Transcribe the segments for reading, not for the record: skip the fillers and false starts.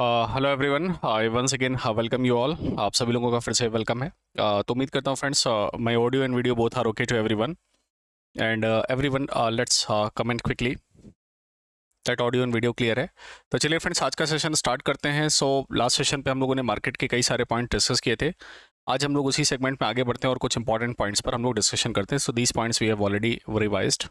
Hello everyone, I once again welcome you all. आप सभी लोगों का फिर से वेलकम है। तो उम्मीद करता हूँ friends, my audio and video both are okay to everyone and everyone let's comment quickly that audio and video clear है। तो चलिए फ्रेंड्स, आज का सेशन स्टार्ट करते हैं। सो लास्ट सेशन पे हम लोगों ने मार्केट के कई सारे पॉइंट डिस्कस किए थे। आज हम लोग उसी सेगमेंट में आगे बढ़ते हैं और कुछ इंपॉर्टेंट पॉइंट्स पर हम लोग डिस्कशन करते हैं। So these points we have already revised.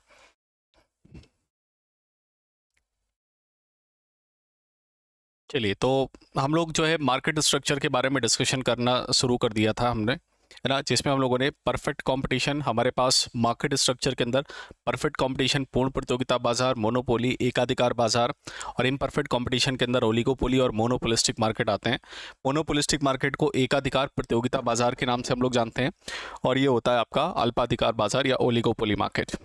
चलिए, तो हम लोग जो है मार्केट स्ट्रक्चर के बारे में डिस्कशन करना शुरू कर दिया था हमने, है ना, जिसमें हम लोगों ने परफेक्ट कंपटीशन, हमारे पास मार्केट स्ट्रक्चर के अंदर परफेक्ट कंपटीशन, पूर्ण प्रतियोगिता बाजार, मोनोपोली, एकाधिकार बाजार और इम्परफेक्ट कंपटीशन के अंदर ओलिगोपोली और मोनोपोलिस्टिक मार्केट आते हैं। मोनोपोलिस्टिक मार्केट को एकाधिकार प्रतियोगिता बाजार के नाम से हम लोग जानते हैं और ये होता है आपका अल्पाधिकार बाजार या ओलिगोपोली मार्केट।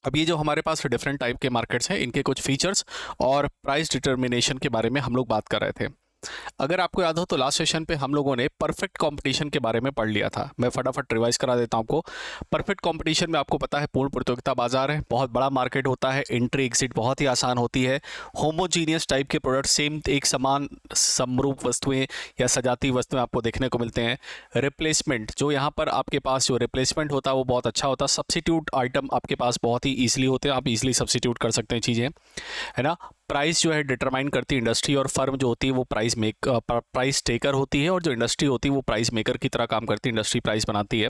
अब ये जो हमारे पास डिफरेंट टाइप के मार्केट्स हैं, इनके कुछ फीचर्स और प्राइस डिटर्मिनेशन के बारे में हम लोग बात कर रहे थे। अगर आपको याद हो तो लास्ट सेशन पे हम लोगों ने परफेक्ट कंपटीशन के बारे में पढ़ लिया था। मैं फटाफट रिवाइज करा देता हूं आपको। परफेक्ट कंपटीशन में आपको पता है पूर्ण प्रतियोगिता बाजार है, बहुत बड़ा मार्केट होता है, एंट्री एग्जिट बहुत ही आसान होती है, होमोजीनियस टाइप के प्रोडक्ट, सेम एक समान समरूप वस्तुएं या सजाती वस्तुएं आपको देखने को मिलते हैं। रिप्लेसमेंट, जो यहाँ पर आपके पास जो रिप्लेसमेंट होता है वो बहुत अच्छा होता है। सब्सिट्यूट आइटम आपके पास बहुत ही ईजिली होते हैं, आप इजिली सब्सिट्यूट कर सकते हैं चीज़ें, है ना। प्राइस जो है डिटरमाइन करती है इंडस्ट्री, और फर्म जो होती है वो प्राइस टेकर होती है, और जो इंडस्ट्री होती है वो प्राइस मेकर की तरह काम करती है, इंडस्ट्री प्राइस बनाती है।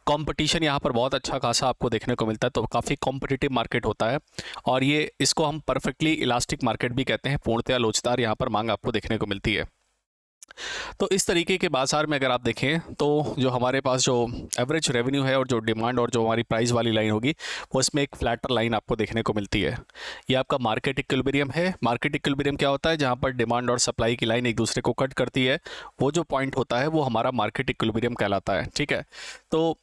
कंपटीशन यहाँ पर बहुत अच्छा खासा आपको देखने को मिलता है, तो काफ़ी कॉम्पिटिटिव मार्केट होता है और ये इसको हम परफेक्टली इलास्टिक मार्केट भी कहते हैं। पूर्णतया लोचदार यहाँ पर मांग आपको देखने को मिलती है। तो इस तरीके के बाजार में अगर आप देखें तो जो हमारे पास जो एवरेज रेवेन्यू है और जो डिमांड और जो हमारी प्राइस वाली लाइन होगी, वो इसमें एक फ्लैटर लाइन आपको देखने को मिलती है। ये आपका मार्केट इक्विलिब्रियम है। मार्केट इक्विलिब्रियम क्या होता है? जहाँ पर डिमांड और सप्लाई की लाइन एक दूसरे को कट करती है, वो जो पॉइंट होता है वो हमारा मार्केट इक्विलिब्रियम कहलाता है। ठीक है, तो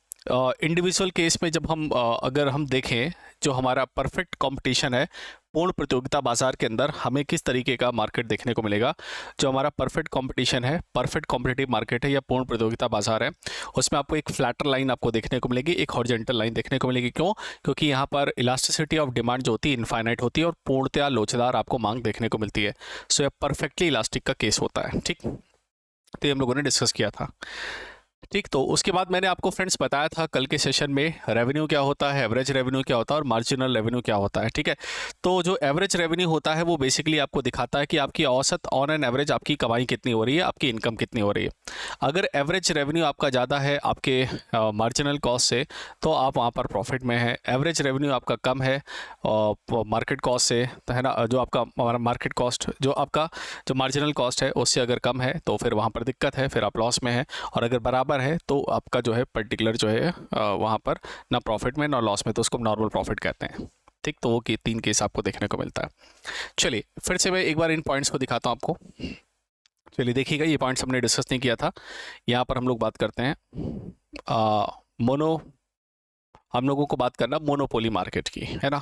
इंडिविजुअल केस में जब हम अगर हम देखें, जो हमारा परफेक्ट कंपटीशन है पूर्ण प्रतियोगिता बाजार के अंदर, हमें किस तरीके का मार्केट देखने को मिलेगा। जो हमारा परफेक्ट कंपटीशन है, परफेक्ट कॉम्पिटिटिव मार्केट है या पूर्ण प्रतियोगिता बाजार है, उसमें आपको एक फ्लैटर लाइन आपको देखने को मिलेगी, एक हॉरिजॉन्टल लाइन देखने को मिलेगी। क्यों? क्योंकि यहाँ पर इलास्टिसिटी ऑफ डिमांड जो होती है इनफाइनाइट होती है और पूर्णतया लोचदार आपको मांग देखने को मिलती है। सो यह परफेक्टली इलास्टिक का केस होता है। ठीक, तो ये हम लोगों ने डिस्कस किया था। ठीक, तो उसके बाद मैंने आपको फ्रेंड्स बताया था कल के सेशन में रेवेन्यू क्या होता है, एवरेज रेवेन्यू क्या होता है और मार्जिनल रेवेन्यू क्या होता है। ठीक है, तो जो एवरेज रेवेन्यू होता है वो बेसिकली आपको दिखाता है कि आपकी औसत ऑन एन एवरेज आपकी कमाई कितनी हो रही है, आपकी इनकम कितनी हो रही है। अगर एवरेज रेवेन्यू आपका ज़्यादा है आपके मार्जिनल कॉस्ट से, तो आप वहाँ पर प्रॉफिट में है। एवरेज रेवेन्यू आपका कम है मार्केट कॉस्ट से, तो है ना, जो आपका मार्केट कॉस्ट, जो आपका जो मार्जिनल कॉस्ट है उससे अगर कम है तो फिर वहाँ पर दिक्कत है, फिर आप लॉस में है। और अगर बराबर है तो आपका जो है पर्टिकुलर जो है वहाँ पर ना प्रॉफिट में ना लॉस में, तो उसको नॉर्मल प्रॉफिट कहते हैं। ठीक, तो वो तीन केस आपको देखने को मिलता है। चलिए फिर से मैं एक बार इन पॉइंट्स को दिखाता हूँ आपको। चलिए देखिएगा, ये पॉइंट्स हमने डिस्कस नहीं किया था। यहाँ पर हम लोग बात करते हैं मोनो हम लोगों को बात करना मोनोपोली मार्केट की, है ना।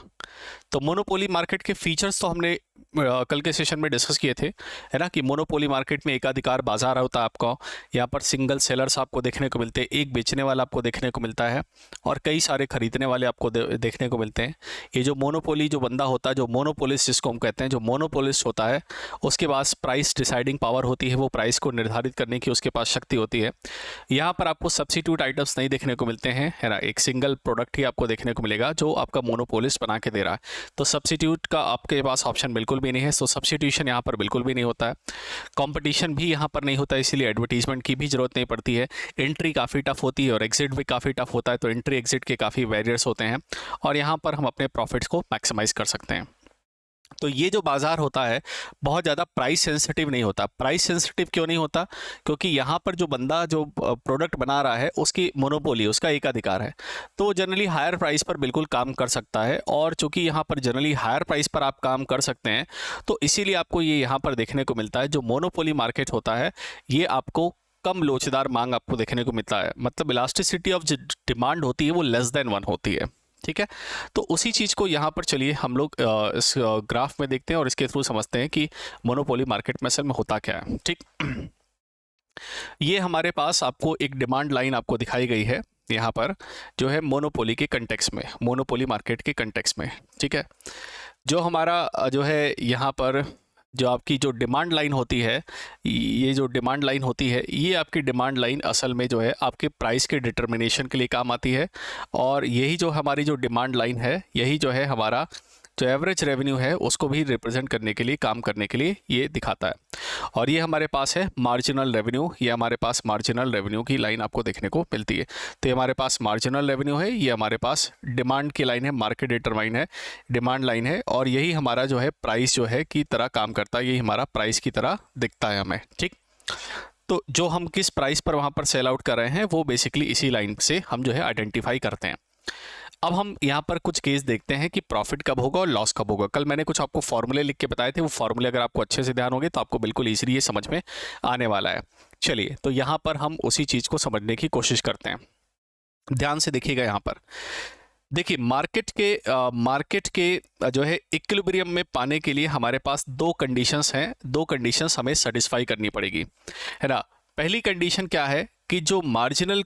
तो मोनोपोली मार्केट के फीचर्स तो हमने कल के सेशन में डिस्कस किए थे, है ना, कि मोनोपोली मार्केट में एकाधिकार बाजार होता है आपका। यहाँ पर सिंगल सेलर्स आपको देखने को मिलते हैं, एक बेचने वाला आपको देखने को मिलता है और कई सारे खरीदने वाले आपको देखने को मिलते हैं। ये जो मोनोपोली जो बंदा होता है, जो मोनोपोलिस्ट जिसको हम कहते हैं, जो मोनोपोलिस्ट होता है, उसके पास प्राइस डिसाइडिंग पावर होती है, वो प्राइस को निर्धारित करने की उसके पास शक्ति होती है। यहाँ पर आपको सब्सिट्यूट आइटम्स नहीं देखने को मिलते हैं, है ना, एक सिंगल प्रोडक्ट ही आपको देखने को मिलेगा जो आपका मोनोपोलिस्ट बना के दे रहा है। तो सब्सिट्यूट का आपके पास ऑप्शन बिल्कुल भी नहीं है। सो सब्सिट्यूशन यहाँ पर बिल्कुल भी नहीं होता है। कंपटीशन भी यहाँ पर नहीं होता, इसीलिए एडवर्टीजमेंट की भी जरूरत नहीं पड़ती है। एंट्री काफ़ी टफ होती है और एग्जिट भी काफ़ी टफ होता है, तो एंट्री एग्जिट के काफ़ी बैरियर्स होते हैं और यहाँ पर हम अपने प्रॉफिट्स को मैक्सिमाइज कर सकते हैं। तो ये जो बाजार होता है बहुत ज़्यादा प्राइस सेंसिटिव नहीं होता। प्राइस सेंसिटिव क्यों नहीं होता? क्योंकि यहाँ पर जो बंदा जो प्रोडक्ट बना रहा है उसकी मोनोपोली, उसका एकाधिकार है, तो जनरली हायर प्राइस पर बिल्कुल काम कर सकता है। और चूंकि यहाँ पर जनरली हायर प्राइस पर आप काम कर सकते हैं, तो इसीलिए आपको ये यहाँ पर देखने को मिलता है। जो मोनोपोली मार्केट होता है ये आपको कम लोचदार मांग आपको देखने को मिलता है, मतलब इलास्टिसिटी ऑफ डिमांड होती है वो लेस देन 1 होती है। ठीक है, तो उसी चीज़ को यहाँ पर चलिए हम लोग इस ग्राफ में देखते हैं और इसके थ्रू समझते हैं कि मोनोपोली मार्केट में असल में होता क्या है। ठीक, ये हमारे पास आपको एक डिमांड लाइन आपको दिखाई गई है यहाँ पर, जो है मोनोपोली के कंटेक्स्ट में, मोनोपोली मार्केट के कंटेक्स्ट में। ठीक है, जो हमारा जो है यहाँ पर जो आपकी जो डिमांड लाइन होती है, ये जो डिमांड लाइन होती है, ये आपकी डिमांड लाइन असल में जो है आपके प्राइस के डिटर्मिनेशन के लिए काम आती है। और यही जो हमारी जो डिमांड लाइन है, यही जो है हमारा जो एवरेज रेवेन्यू है उसको भी रिप्रेजेंट करने के लिए, काम करने के लिए ये दिखाता है। और ये हमारे पास है मार्जिनल रेवेन्यू, ये हमारे पास मार्जिनल रेवेन्यू की लाइन आपको देखने को मिलती है। तो ये हमारे पास मार्जिनल रेवेन्यू है, ये हमारे पास डिमांड की लाइन है, मार्केट डिटरमाइन है, डिमांड लाइन है। और यही हमारा जो है प्राइस जो है की तरह काम करता है, यही हमारा प्राइस की तरह दिखता है हमें। ठीक, तो जो हम किस प्राइस पर वहाँ पर सेल आउट कर रहे हैं वो बेसिकली इसी लाइन से हम जो है आइडेंटिफाई करते हैं। अब हम यहाँ पर कुछ केस देखते हैं कि प्रॉफिट कब होगा और लॉस कब होगा। कल मैंने कुछ आपको फॉर्मूले लिख के बताए थे, वो फॉर्मूले अगर आपको अच्छे से ध्यान होंगे तो आपको बिल्कुल ईजिली ये समझ में आने वाला है। चलिए, तो यहाँ पर हम उसी चीज़ को समझने की कोशिश करते हैं। ध्यान से देखिएगा यहाँ पर। देखिए, मार्केट के जो है इक्विलिब्रियम में पाने के लिए हमारे पास दो कंडीशंस हैं, दो कंडीशंस हमें सेटिस्फाई करनी पड़ेगी, है ना। पहली कंडीशन क्या है कि जो मार्जिनल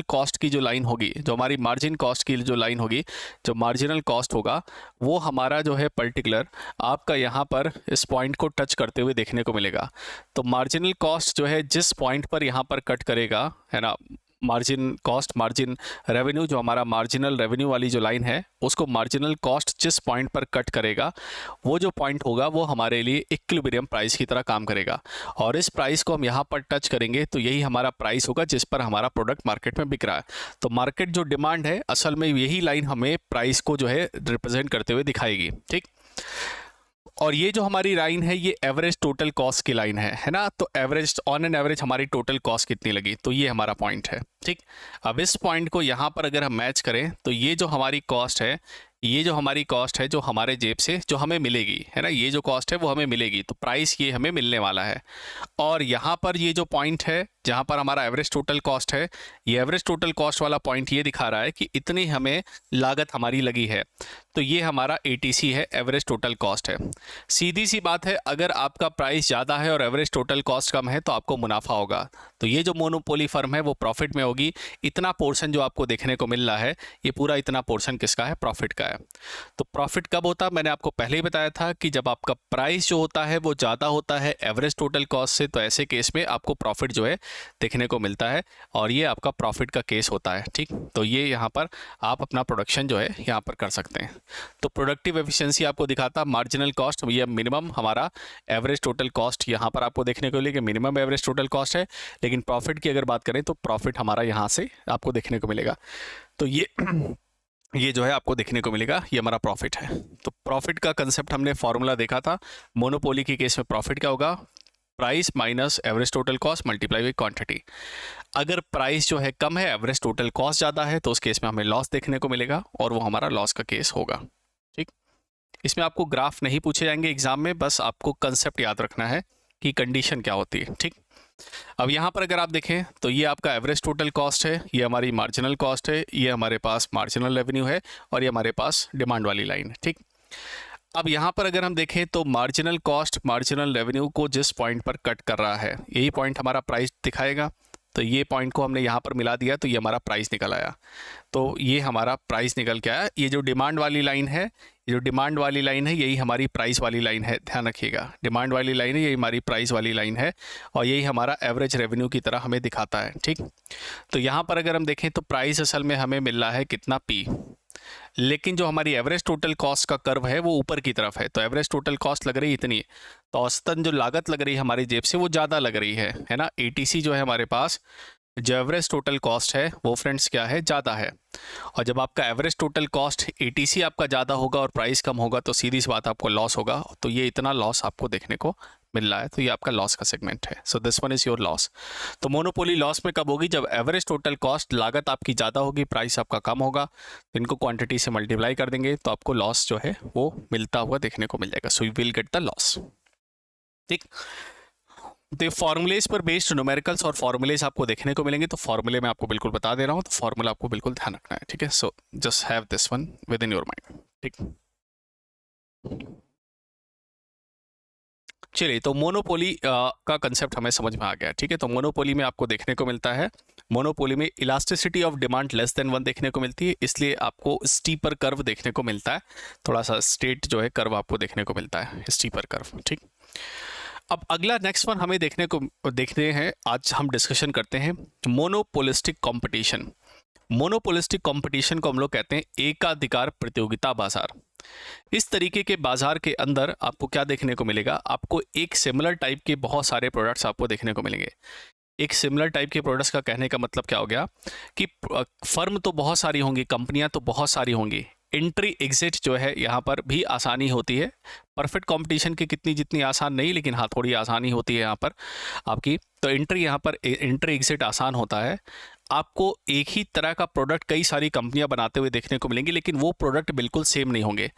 कॉस्ट की जो लाइन होगी, जो हमारी मार्जिन कॉस्ट की जो लाइन होगी, जो मार्जिनल कॉस्ट होगा, वो हमारा जो है पर्टिकुलर आपका यहाँ पर इस पॉइंट को टच करते हुए देखने को मिलेगा। तो मार्जिनल कॉस्ट जो है जिस पॉइंट पर यहाँ पर कट करेगा, है ना, मार्जिन कॉस्ट, मार्जिन रेवेन्यू, जो हमारा मार्जिनल रेवेन्यू वाली जो लाइन है, उसको मार्जिनल कॉस्ट जिस पॉइंट पर कट करेगा, वो जो पॉइंट होगा वो हमारे लिए इक्विलिब्रियम प्राइस की तरह काम करेगा। और इस प्राइस को हम यहाँ पर टच करेंगे तो यही हमारा प्राइस होगा जिस पर हमारा प्रोडक्ट मार्केट में बिक रहा है। तो मार्केट जो डिमांड है, असल में यही लाइन हमें प्राइस को जो है रिप्रेजेंट करते हुए दिखाएगी। ठीक, और ये जो हमारी लाइन है ये एवरेज टोटल कॉस्ट की लाइन है ना। तो एवरेज, ऑन एन एवरेज हमारी टोटल कॉस्ट कितनी लगी, तो ये हमारा पॉइंट है। ठीक, अब इस पॉइंट को यहाँ पर अगर हम मैच करें तो ये जो हमारी कॉस्ट है, ये जो हमारी कॉस्ट है जो हमारे जेब से जो हमें मिलेगी, है ना, ये जो कॉस्ट है वो हमें मिलेगी, तो प्राइस ये हमें मिलने वाला है। और यहाँ पर ये जो पॉइंट है जहाँ पर हमारा एवरेज टोटल कॉस्ट है, ये एवरेज टोटल कॉस्ट वाला पॉइंट ये दिखा रहा है कि इतनी हमें लागत हमारी लगी है। तो ये हमारा ATC है, एवरेज टोटल कॉस्ट है। सीधी सी बात है, अगर आपका प्राइस ज़्यादा है और एवरेज टोटल कॉस्ट कम है तो आपको मुनाफा होगा। तो ये जो मोनोपोली फर्म है वो प्रॉफिट में होगी। इतना पोर्शन जो आपको देखने को मिल रहा है, ये पूरा इतना पोर्शन किसका है, प्रॉफिट का है। तो प्रॉफिट कब होता है, मैंने आपको पहले ही बताया था कि जब आपका प्राइस जो होता है वो ज़्यादा होता है एवरेज टोटल कॉस्ट से, तो ऐसे केस में आपको प्रॉफिट जो है देखने को मिलता है और ये आपका प्रॉफिट का केस होता है। ठीक, तो ये यहाँ पर आप अपना प्रोडक्शन जो है यहाँ पर कर सकते हैं। तो प्रोडक्टिव एफिशिएंसी आपको दिखाता, मार्जिनल कॉस्ट, ये मिनिमम हमारा एवरेज टोटल कॉस्ट यहाँ पर आपको देखने को मिलेगा, मिनिमम एवरेज टोटल कॉस्ट है। लेकिन प्रॉफिट की अगर बात करें तो प्रॉफिट हमारा यहाँ से आपको देखने को मिलेगा। तो ये जो है आपको देखने को मिलेगा, ये हमारा प्रॉफिट है। तो प्रॉफिट का कंसेप्ट हमने फॉर्मूला देखा था, मोनोपोली के केस में प्रॉफिट क्या होगा, price minus average total cost multiply by quantity. अगर प्राइस जो है कम है, एवरेज टोटल कॉस्ट ज़्यादा है, तो उस केस में हमें लॉस देखने को मिलेगा और वो हमारा लॉस का केस होगा। ठीक, इसमें आपको ग्राफ नहीं पूछे जाएंगे एग्जाम में, बस आपको कंसेप्ट याद रखना है कि कंडीशन क्या होती है। ठीक, अब यहाँ पर अगर आप देखें तो ये आपका एवरेज टोटल कॉस्ट है, ये हमारी मार्जिनल कॉस्ट है, ये हमारे पास मार्जिनल रेवेन्यू है और ये हमारे पास डिमांड वाली लाइन है। ठीक, अब यहाँ पर अगर हम देखें तो मार्जिनल कॉस्ट मार्जिनल रेवेन्यू को जिस पॉइंट पर कट कर रहा है, यही पॉइंट हमारा प्राइस दिखाएगा। तो ये पॉइंट को हमने यहाँ पर मिला दिया तो ये हमारा प्राइस निकल आया। तो ये हमारा प्राइस निकल के आया। ये जो डिमांड वाली लाइन है, ये जो डिमांड वाली लाइन है, यही हमारी प्राइस वाली लाइन है, ध्यान रखिएगा। डिमांड वाली लाइन है, यही हमारी प्राइस वाली लाइन है और यही हमारा एवरेज रेवेन्यू की तरह हमें दिखाता है। ठीक, तो यहाँ पर अगर हम देखें तो प्राइस असल में हमें मिल रहा है कितना, P, लेकिन जो हमारी एवरेज टोटल कॉस्ट का कर्व है वो ऊपर की तरफ है। तो एवरेज टोटल कॉस्ट लग रही है इतनी, तो औसतन जो लागत लग रही है हमारी जेब से वो ज़्यादा लग रही है ना। ATC जो है हमारे पास, जो एवरेज टोटल कॉस्ट है वो फ्रेंड्स क्या है, ज़्यादा है। और जब आपका एवरेज टोटल कॉस्ट ATC आपका ज़्यादा होगा और प्राइस कम होगा तो सीधी सी बात आपको लॉस होगा। तो ये इतना लॉस आपको देखने को मिल रहा है, तो ये आपका लॉस का सेगमेंट है। So this one is your loss. तो मोनोपोली लॉस में कब होगी, जब एवरेज टोटल कॉस्ट, लागत आपकी ज़्यादा होगी, प्राइस आपका कम होगा। तो इनको क्वांटिटी से मल्टीप्लाई कर देंगे तो आपको लॉस जो है वो मिलता हुआ देखने को मिल जाएगा। So you will get the loss. ठीक, तो फॉर्मूलेज पर बेस्ड न्यूमेरिकल्स और फॉर्मूलेज आपको देखने को मिलेंगे। तो फॉर्मूले मैं आपको बिल्कुल बता दे रहा हूँ, तो फॉर्मूला आपको बिल्कुल ध्यान रखना है। ठीक है, so just have this one with in your mind. ठीक, चलिए, तो मोनोपोली का कंसेप्ट हमें समझ में आ गया, ठीक है। तो मोनोपोली में आपको देखने को मिलता है, मोनोपोली में elasticity of demand less than 1 देखने को मिलती है, इसलिए आपको स्टीपर कर्व देखने को मिलता है, थोड़ा सा स्ट्रेट जो है कर्व आपको देखने को मिलता है, स्टीपर कर्व, ठीक। अब अगला नेक्स्ट वन हमें देखने हैं, आज हम डिस्कशन करते हैं मोनोपोलिस्टिक कंपटीशन। मोनोपोलिस्टिक कंपटीशन को हम लोग कहते हैं एकाधिकार प्रतियोगिता बाजार। इस तरीके के बाजार के अंदर आपको क्या देखने को मिलेगा, आपको एक सिमिलर टाइप के बहुत सारे प्रोडक्ट्स आपको देखने को मिलेंगे। एक सिमिलर टाइप के प्रोडक्ट्स का कहने का मतलब क्या हो गया कि फर्म तो बहुत सारी होंगी, कंपनियां तो बहुत सारी होंगी, एंट्री एग्जिट जो है यहाँ पर भी आसानी होती है। परफेक्ट कंपटीशन की जितनी आसान नहीं, लेकिन हाँ थोड़ी आसानी होती है यहाँ पर आपकी। तो एंट्री एग्जिट आसान होता है। आपको एक ही तरह का प्रोडक्ट कई सारी कंपनियां बनाते हुए देखने को मिलेंगी, लेकिन वो प्रोडक्ट बिल्कुल सेम नहीं होंगे।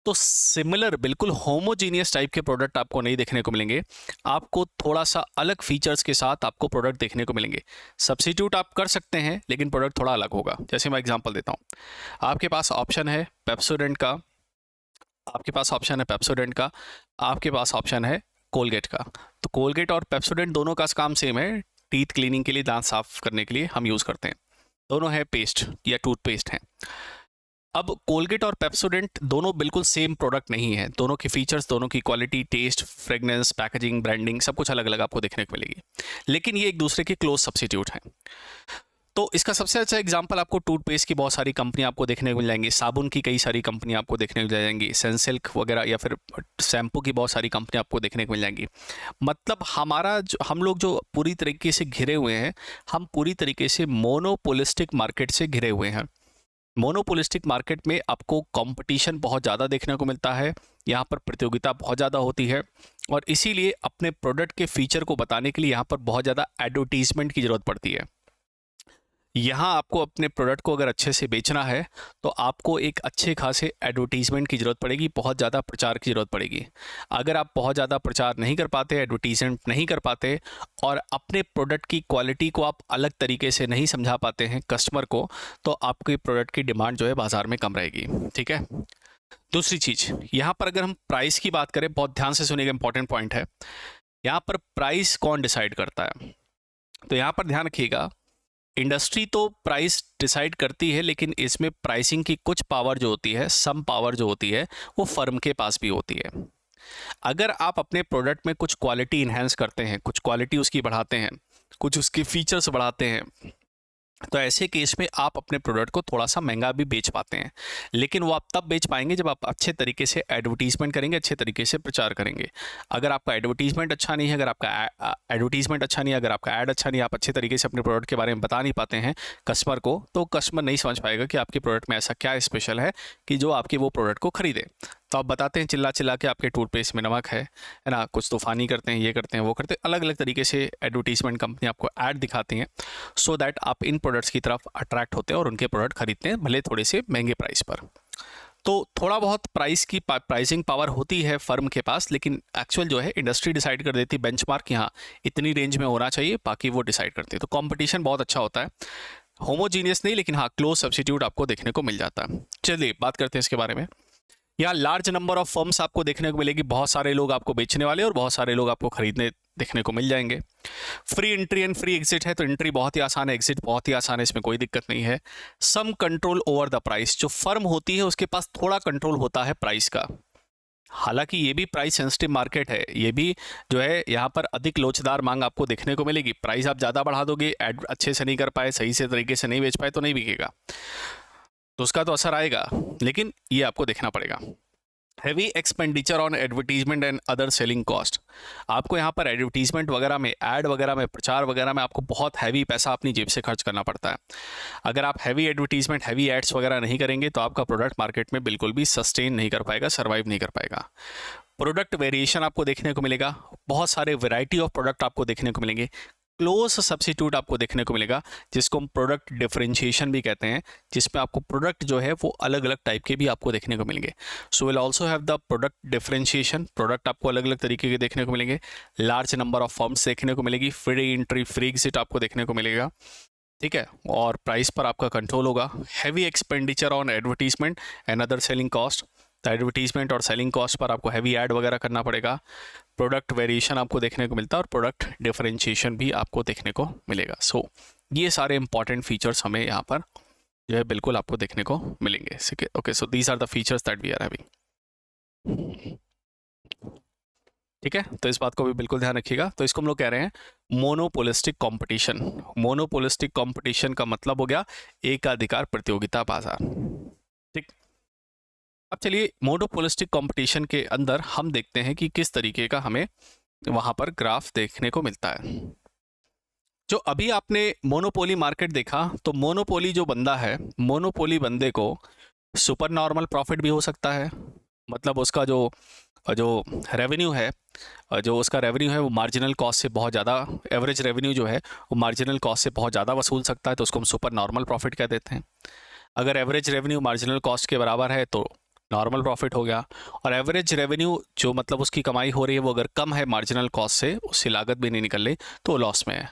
तो सिमिलर बिल्कुल होमोजीनियस टाइप के प्रोडक्ट आपको नहीं देखने को मिलेंगे, आपको थोड़ा सा अलग फीचर्स के साथ आपको प्रोडक्ट देखने को मिलेंगे। सब्स्टिट्यूट आप कर सकते हैं, लेकिन प्रोडक्ट थोड़ा अलग होगा। जैसे मैं एग्जांपल देता हूँ, आपके पास ऑप्शन है पेप्सोडेंट का, आपके पास ऑप्शन है पेप्सोडेंट का, आपके पास ऑप्शन है कोलगेट का। तो कोलगेट और पेप्सोडेंट दोनों का काम सेम है, टीथ क्लीनिंग के लिए, दांत साफ करने के लिए हम यूज़ करते हैं। दोनों है पेस्ट या टूथपेस्ट हैं। अब कोलगेट और पेप्सोडेंट दोनों बिल्कुल सेम प्रोडक्ट नहीं है, दोनों के फीचर्स, दोनों की quality, taste, fragrance, packaging, branding सब कुछ अलग अलग आपको देखने को मिलेगी, लेकिन ये एक दूसरे के क्लोज सब्स्टिट्यूट हैं। तो इसका सबसे अच्छा एग्जांपल आपको टूथपेस्ट की बहुत सारी कंपनी आपको देखने को मिल जाएंगी, साबुन की कई सारी कंपनी आपको देखने को मिल जाएंगी, सनसिल्क वगैरह या फिर शैम्पू की बहुत सारी कंपनी आपको देखने को मिल जाएंगी। मतलब हम लोग जो पूरी तरीके से घिरे हुए हैं, हम पूरी तरीके से मोनोपोलिस्टिक मार्केट से घिरे हुए हैं। मोनोपोलिस्टिक मार्केट में आपको कंपटीशन बहुत ज़्यादा देखने को मिलता है, यहाँ पर प्रतियोगिता बहुत ज़्यादा होती है, और इसीलिए अपने प्रोडक्ट के फीचर को बताने के लिए यहाँ पर बहुत ज़्यादा एडवर्टीजमेंट की ज़रूरत पड़ती है। यहाँ आपको अपने प्रोडक्ट को अगर अच्छे से बेचना है तो आपको एक अच्छे खासे एडवर्टीजमेंट की ज़रूरत पड़ेगी, बहुत ज़्यादा प्रचार की ज़रूरत पड़ेगी। अगर आप बहुत ज़्यादा प्रचार नहीं कर पाते, एडवर्टीजमेंट नहीं कर पाते, और अपने प्रोडक्ट की क्वालिटी को आप अलग तरीके से नहीं समझा पाते हैं कस्टमर को, तो आपके प्रोडक्ट की डिमांड जो है बाज़ार में कम रहेगी, ठीक है। दूसरी चीज़, यहाँ पर अगर हम प्राइस की बात करें, बहुत ध्यान से सुनिएगा, इंपॉर्टेंट पॉइंट है। यहाँ पर प्राइस कौन डिसाइड करता है, तो यहाँ पर ध्यान रखिएगा, इंडस्ट्री तो प्राइस डिसाइड करती है, लेकिन इसमें प्राइसिंग की कुछ पावर जो होती है, सम पावर जो होती है, वो फर्म के पास भी होती है। अगर आप अपने प्रोडक्ट में कुछ क्वालिटी इन्हेंस करते हैं, कुछ क्वालिटी उसकी बढ़ाते हैं, कुछ उसके फीचर्स बढ़ाते हैं, तो ऐसे केस में आप अपने प्रोडक्ट को थोड़ा सा महंगा भी बेच पाते हैं, लेकिन वो आप तब बेच पाएंगे जब आप अच्छे तरीके से एडवर्टीजमेंट करेंगे, अच्छे तरीके से प्रचार करेंगे। अगर आपका एडवर्टीजमेंट अच्छा नहीं है, अगर आपका एडवर्टीजमेंट अच्छा नहीं है, अगर आपका ऐड अच्छा नहीं है, आप अच्छे तरीके से अपने प्रोडक्ट के बारे में बता नहीं पाते हैं कस्टमर को, तो कस्टमर नहीं समझ पाएगा कि आपके प्रोडक्ट में ऐसा क्या स्पेशल है कि जो आपके वो प्रोडक्ट को खरीदे। तो आप बताते हैं चिल्ला चिल्ला के आपके टूथपेस्ट में नमक है ना, कुछ तूफ़ानी करते हैं, ये करते हैं, वो करते हैं, अलग अलग तरीके से एडवर्टीजमेंट कंपनी आपको ऐड दिखाती हैं, सो दैट आप इन प्रोडक्ट्स की तरफ अट्रैक्ट होते हैं और उनके प्रोडक्ट खरीदते हैं, भले थोड़े से महंगे प्राइस पर। तो थोड़ा बहुत प्राइसिंग पावर होती है फर्म के पास, लेकिन एक्चुअल जो है इंडस्ट्री डिसाइड कर देती है बेंचमार्क, यहाँ इतनी रेंज में होना चाहिए, बाकी वो डिसाइड करती है। तो कंपटीशन बहुत अच्छा होता है, होमोजीनियस नहीं, लेकिन हाँ क्लोज सब्स्टिट्यूट आपको देखने को मिल जाता है। चलिए बात करते हैं इसके बारे में। यहाँ लार्ज नंबर ऑफ फर्म्स आपको देखने को मिलेगी, बहुत सारे लोग आपको बेचने वाले और बहुत सारे लोग आपको खरीदने देखने को मिल जाएंगे। Free entry and free exit है, तो एंट्री बहुत ही आसान है, एग्जिट बहुत ही आसान है, इसमें कोई दिक्कत नहीं है। Some control over the price, जो फर्म होती है उसके पास थोड़ा कंट्रोल होता है प्राइस का। हालांकि ये भी प्राइस सेंसिटिव मार्केट है, ये भी जो है यहाँ पर अधिक लोचदार मांग आपको देखने को मिलेगी। प्राइस आप ज़्यादा बढ़ा दोगे, एड अच्छे से नहीं कर पाए, सही से तरीके से नहीं बेच पाए, तो नहीं बिकेगा, तो उसका तो असर आएगा, लेकिन ये आपको देखना पड़ेगा। Heavy expenditure on advertisement and other selling cost, आपको यहाँ पर एडवर्टीजमेंट वगैरह में, ऐड वगैरह में, प्रचार वगैरह में आपको बहुत हैवी पैसा अपनी जेब से खर्च करना पड़ता है। अगर आप हैवी एडवर्टीजमेंट, हैवी एड्स वगैरह नहीं करेंगे तो आपका प्रोडक्ट मार्केट में बिल्कुल भी सस्टेन नहीं कर पाएगा, सर्वाइव नहीं कर पाएगा। प्रोडक्ट वेरिएशन आपको देखने को मिलेगा, बहुत सारे वैरायटी ऑफ प्रोडक्ट आपको देखने को मिलेंगे। क्लोज सब्स्टिट्यूट आपको देखने को मिलेगा, जिसको हम प्रोडक्ट डिफरेंशिएशन भी कहते हैं, जिसमें आपको प्रोडक्ट जो है वो अलग अलग टाइप के भी आपको देखने को मिलेंगे। So will also have the product differentiation, product आपको अलग अलग तरीके के देखने को मिलेंगे। लार्ज नंबर ऑफ फर्म्स देखने को मिलेगी, फ्री एंट्री फ्री एग्जिट आपको देखने को मिलेगा, ठीक है, और प्राइस पर आपका कंट्रोल होगा। Heavy expenditure on advertisement and other selling cost, तो एडवर्टीजमेंट और सेलिंग कॉस्ट पर आपको हैवी ऐड वगैरह करना पड़ेगा। प्रोडक्ट वेरिएशन आपको देखने को मिलता है और प्रोडक्ट डिफरेंशिएशन भी आपको देखने को मिलेगा। सो ये सारे इंपॉर्टेंट फीचर्स हमें यहाँ पर जो है बिल्कुल आपको देखने को मिलेंगे। Okay, so these are the features that we are having. ठीक है, तो इस बात को भी बिल्कुल ध्यान रखिएगा। तो इसको हम लोग कह रहे हैं मोनोपोलिस्टिक कंपटीशन। मोनोपोलिस्टिक कंपटीशन का मतलब हो गया एकाधिकार प्रतियोगिता बाजार। ठीक, अब चलिए मोनोपोलिस्टिक कंपटीशन के अंदर हम देखते हैं कि किस तरीके का हमें वहां पर ग्राफ देखने को मिलता है। जो अभी आपने मोनोपोली मार्केट देखा, तो मोनोपोली जो बंदा है, मोनोपोली बंदे को सुपर नॉर्मल प्रॉफिट भी हो सकता है, मतलब उसका जो रेवेन्यू है, जो उसका रेवेन्यू है वो मार्जिनल कॉस्ट से बहुत ज़्यादा, एवरेज रेवेन्यू जो है वो मार्जिनल कॉस्ट से बहुत ज़्यादा वसूल सकता है, तो उसको हम सुपर नॉर्मल प्रॉफिट कह देते हैं। अगर एवरेज रेवेन्यू मार्जिनल कॉस्ट के बराबर है तो नॉर्मल प्रॉफिट हो गया। और एवरेज रेवेन्यू जो मतलब उसकी कमाई हो रही है वो अगर कम है मार्जिनल कॉस्ट से, उससे लागत भी नहीं निकल रही, तो लॉस में है,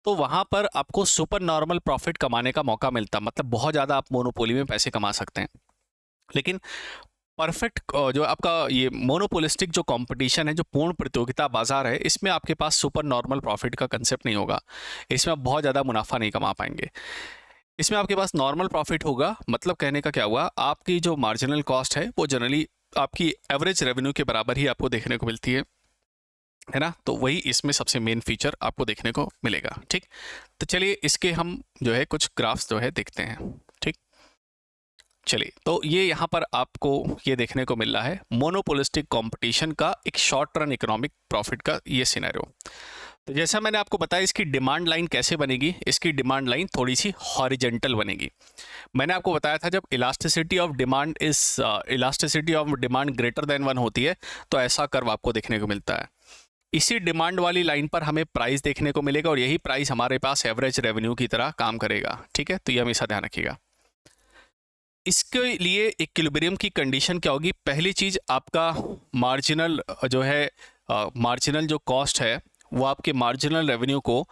तो वहाँ पर आपको सुपर नॉर्मल प्रॉफिट कमाने का मौका मिलता, मतलब बहुत ज़्यादा आप मोनोपोली में पैसे कमा सकते हैं। लेकिन परफेक्ट जो आपका ये मोनोपोलिस्टिक जो कंपटीशन है, जो पूर्ण प्रतियोगिता बाजार है, इसमें आपके पास सुपर नॉर्मल प्रॉफिट का कंसेप्ट नहीं होगा। इसमें आप बहुत ज़्यादा मुनाफा नहीं कमा पाएंगे। इसमें आपके पास नॉर्मल प्रॉफिट होगा, मतलब कहने का क्या हुआ, आपकी जो मार्जिनल कॉस्ट है वो जनरली आपकी एवरेज रेवेन्यू के बराबर ही आपको देखने को मिलती है ना। तो वही इसमें सबसे मेन फीचर आपको देखने को मिलेगा। ठीक, तो चलिए इसके हम जो है कुछ ग्राफ्स जो है देखते हैं। ठीक, चलिए, तो ये यहाँ पर आपको ये देखने को मिल रहा है मोनोपोलिस्टिक कंपटीशन का एक शॉर्ट रन इकोनॉमिक प्रॉफिट का ये सिनेरियो। तो जैसा मैंने आपको बताया, इसकी डिमांड लाइन कैसे बनेगी, इसकी डिमांड लाइन थोड़ी सी हॉरिजेंटल बनेगी। मैंने आपको बताया था जब elasticity of demand greater than 1 होती है तो ऐसा कर्व आपको देखने को मिलता है। इसी डिमांड वाली लाइन पर हमें प्राइस देखने को मिलेगा और यही प्राइस हमारे पास एवरेज रेवेन्यू की तरह काम करेगा। ठीक है, तो ये हमेशा ध्यान रखिएगा। इसके लिए इक्विलिब्रियम की कंडीशन क्या होगी, पहली चीज आपका मार्जिनल जो है, मार्जिनल जो कॉस्ट है वो आपके मार्जिनल रेवेन्यू को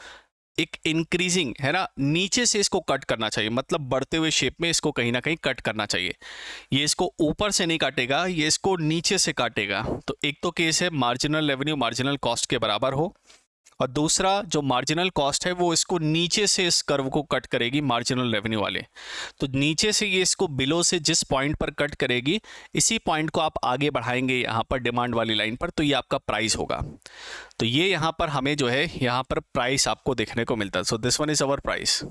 एक इंक्रीजिंग है ना, नीचे से इसको कट करना चाहिए, मतलब बढ़ते हुए शेप में इसको कहीं ना कहीं कट करना चाहिए। ये इसको ऊपर से नहीं काटेगा, ये इसको नीचे से काटेगा। तो एक तो केस है मार्जिनल रेवेन्यू मार्जिनल कॉस्ट के बराबर हो, और दूसरा जो मार्जिनल कॉस्ट है वो इसको नीचे से इस कर्व को कट करेगी मार्जिनल रेवेन्यू वाले। तो नीचे से ये इसको बिलो से जिस पॉइंट पर कट करेगी, इसी पॉइंट को आप आगे बढ़ाएंगे यहाँ पर डिमांड वाली लाइन पर, तो ये आपका प्राइस होगा। तो ये यहाँ पर हमें जो है यहाँ पर प्राइस आपको देखने को मिलता है। So this one is our price,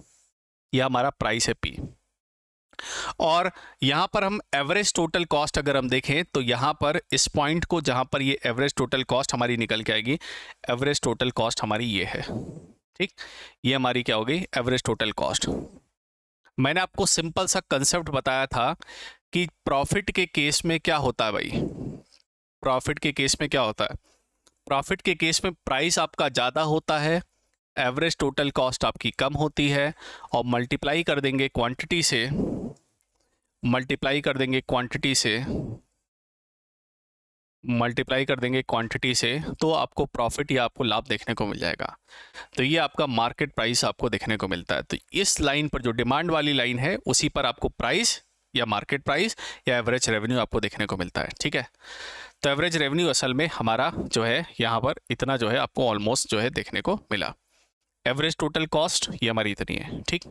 ये हमारा प्राइस है पी। और यहाँ पर हम एवरेज टोटल कॉस्ट अगर हम देखें तो यहाँ पर इस पॉइंट को जहाँ पर ये एवरेज टोटल कॉस्ट हमारी निकल के आएगी, एवरेज टोटल कॉस्ट हमारी ये है। ठीक, ये हमारी क्या हो गई, एवरेज टोटल कॉस्ट। मैंने आपको सिंपल सा कंसेप्ट बताया था कि प्रॉफिट के केस में क्या होता है भाई, प्रॉफिट के केस में क्या होता है, प्रॉफिट के केस में प्राइस आपका ज़्यादा होता है, एवरेज टोटल कॉस्ट आपकी कम होती है, और मल्टीप्लाई कर देंगे क्वांटिटी से, मल्टीप्लाई कर देंगे क्वांटिटी से, तो आपको प्रॉफिट या आपको लाभ देखने को मिल जाएगा। तो ये आपका मार्केट प्राइस आपको देखने को मिलता है। तो इस लाइन पर जो डिमांड वाली लाइन है उसी पर आपको प्राइस या मार्केट प्राइस या एवरेज रेवेन्यू आपको देखने को मिलता है। ठीक है, तो एवरेज रेवेन्यू असल में हमारा जो है यहाँ पर इतना जो है आपको ऑलमोस्ट जो है देखने को मिला। एवरेज टोटल कॉस्ट ये हमारी इतनी है। ठीक,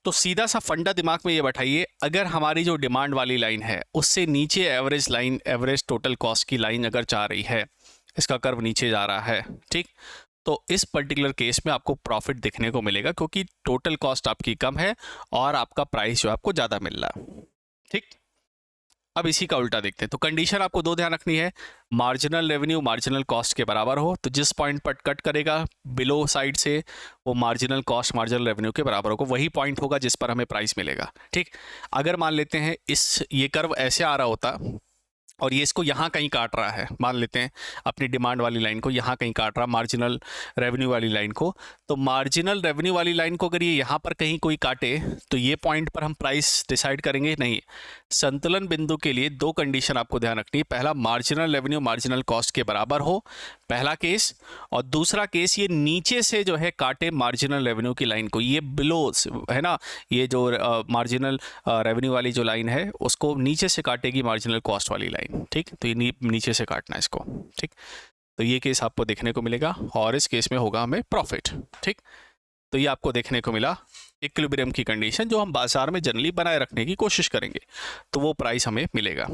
तो सीधा सा फंडा दिमाग में ये बैठाइए, अगर हमारी जो डिमांड वाली लाइन है उससे नीचे average line, average total cost की लाइन अगर जा रही है, इसका कर्व नीचे जा रहा है, ठीक, तो इस पर्टिकुलर केस में आपको प्रॉफिट देखने को मिलेगा क्योंकि टोटल कॉस्ट आपकी कम है और आपका प्राइस जो आपको ज़्यादा मिल रहा है। ठीक, अब इसी का उल्टा देखते हैं। तो कंडीशन आपको दो ध्यान रखनी है, मार्जिनल रेवेन्यू मार्जिनल कॉस्ट के बराबर हो, तो जिस पॉइंट पर कट करेगा बिलो साइड से वो मार्जिनल कॉस्ट मार्जिनल रेवेन्यू के बराबर होगा, वही पॉइंट होगा जिस पर हमें प्राइस मिलेगा। ठीक, अगर मान लेते हैं ये कर्व ऐसे आ रहा होता और ये इसको यहाँ कहीं काट रहा है, मान लेते हैं अपनी डिमांड वाली लाइन को यहाँ कहीं काट रहा, मार्जिनल रेवेन्यू वाली लाइन को। तो मार्जिनल रेवेन्यू वाली लाइन को अगर ये यहाँ पर कहीं कोई काटे तो ये पॉइंट पर हम प्राइस डिसाइड करेंगे नहीं। संतुलन बिंदु के लिए दो कंडीशन आपको ध्यान रखनी है, पहला मार्जिनल रेवेन्यू मार्जिनल कॉस्ट के बराबर हो, पहला केस, और दूसरा केस ये नीचे से जो है काटे मार्जिनल रेवेन्यू की लाइन को, ये बिलो है ना, ये जो मार्जिनल रेवेन्यू वाली जो लाइन है उसको नीचे से काटेगी मार्जिनल कॉस्ट वाली लाइन। ठीक, तो ये नीचे से काटना है इसको। ठीक, तो ये केस आपको देखने को मिलेगा और इस केस में होगा हमें प्रॉफिट। ठीक, तो ये आपको देखने को मिला इक्विलिब्रियम की कंडीशन जो हम बाजार में जनरली बनाए रखने की कोशिश करेंगे, तो वो प्राइस हमें मिलेगा।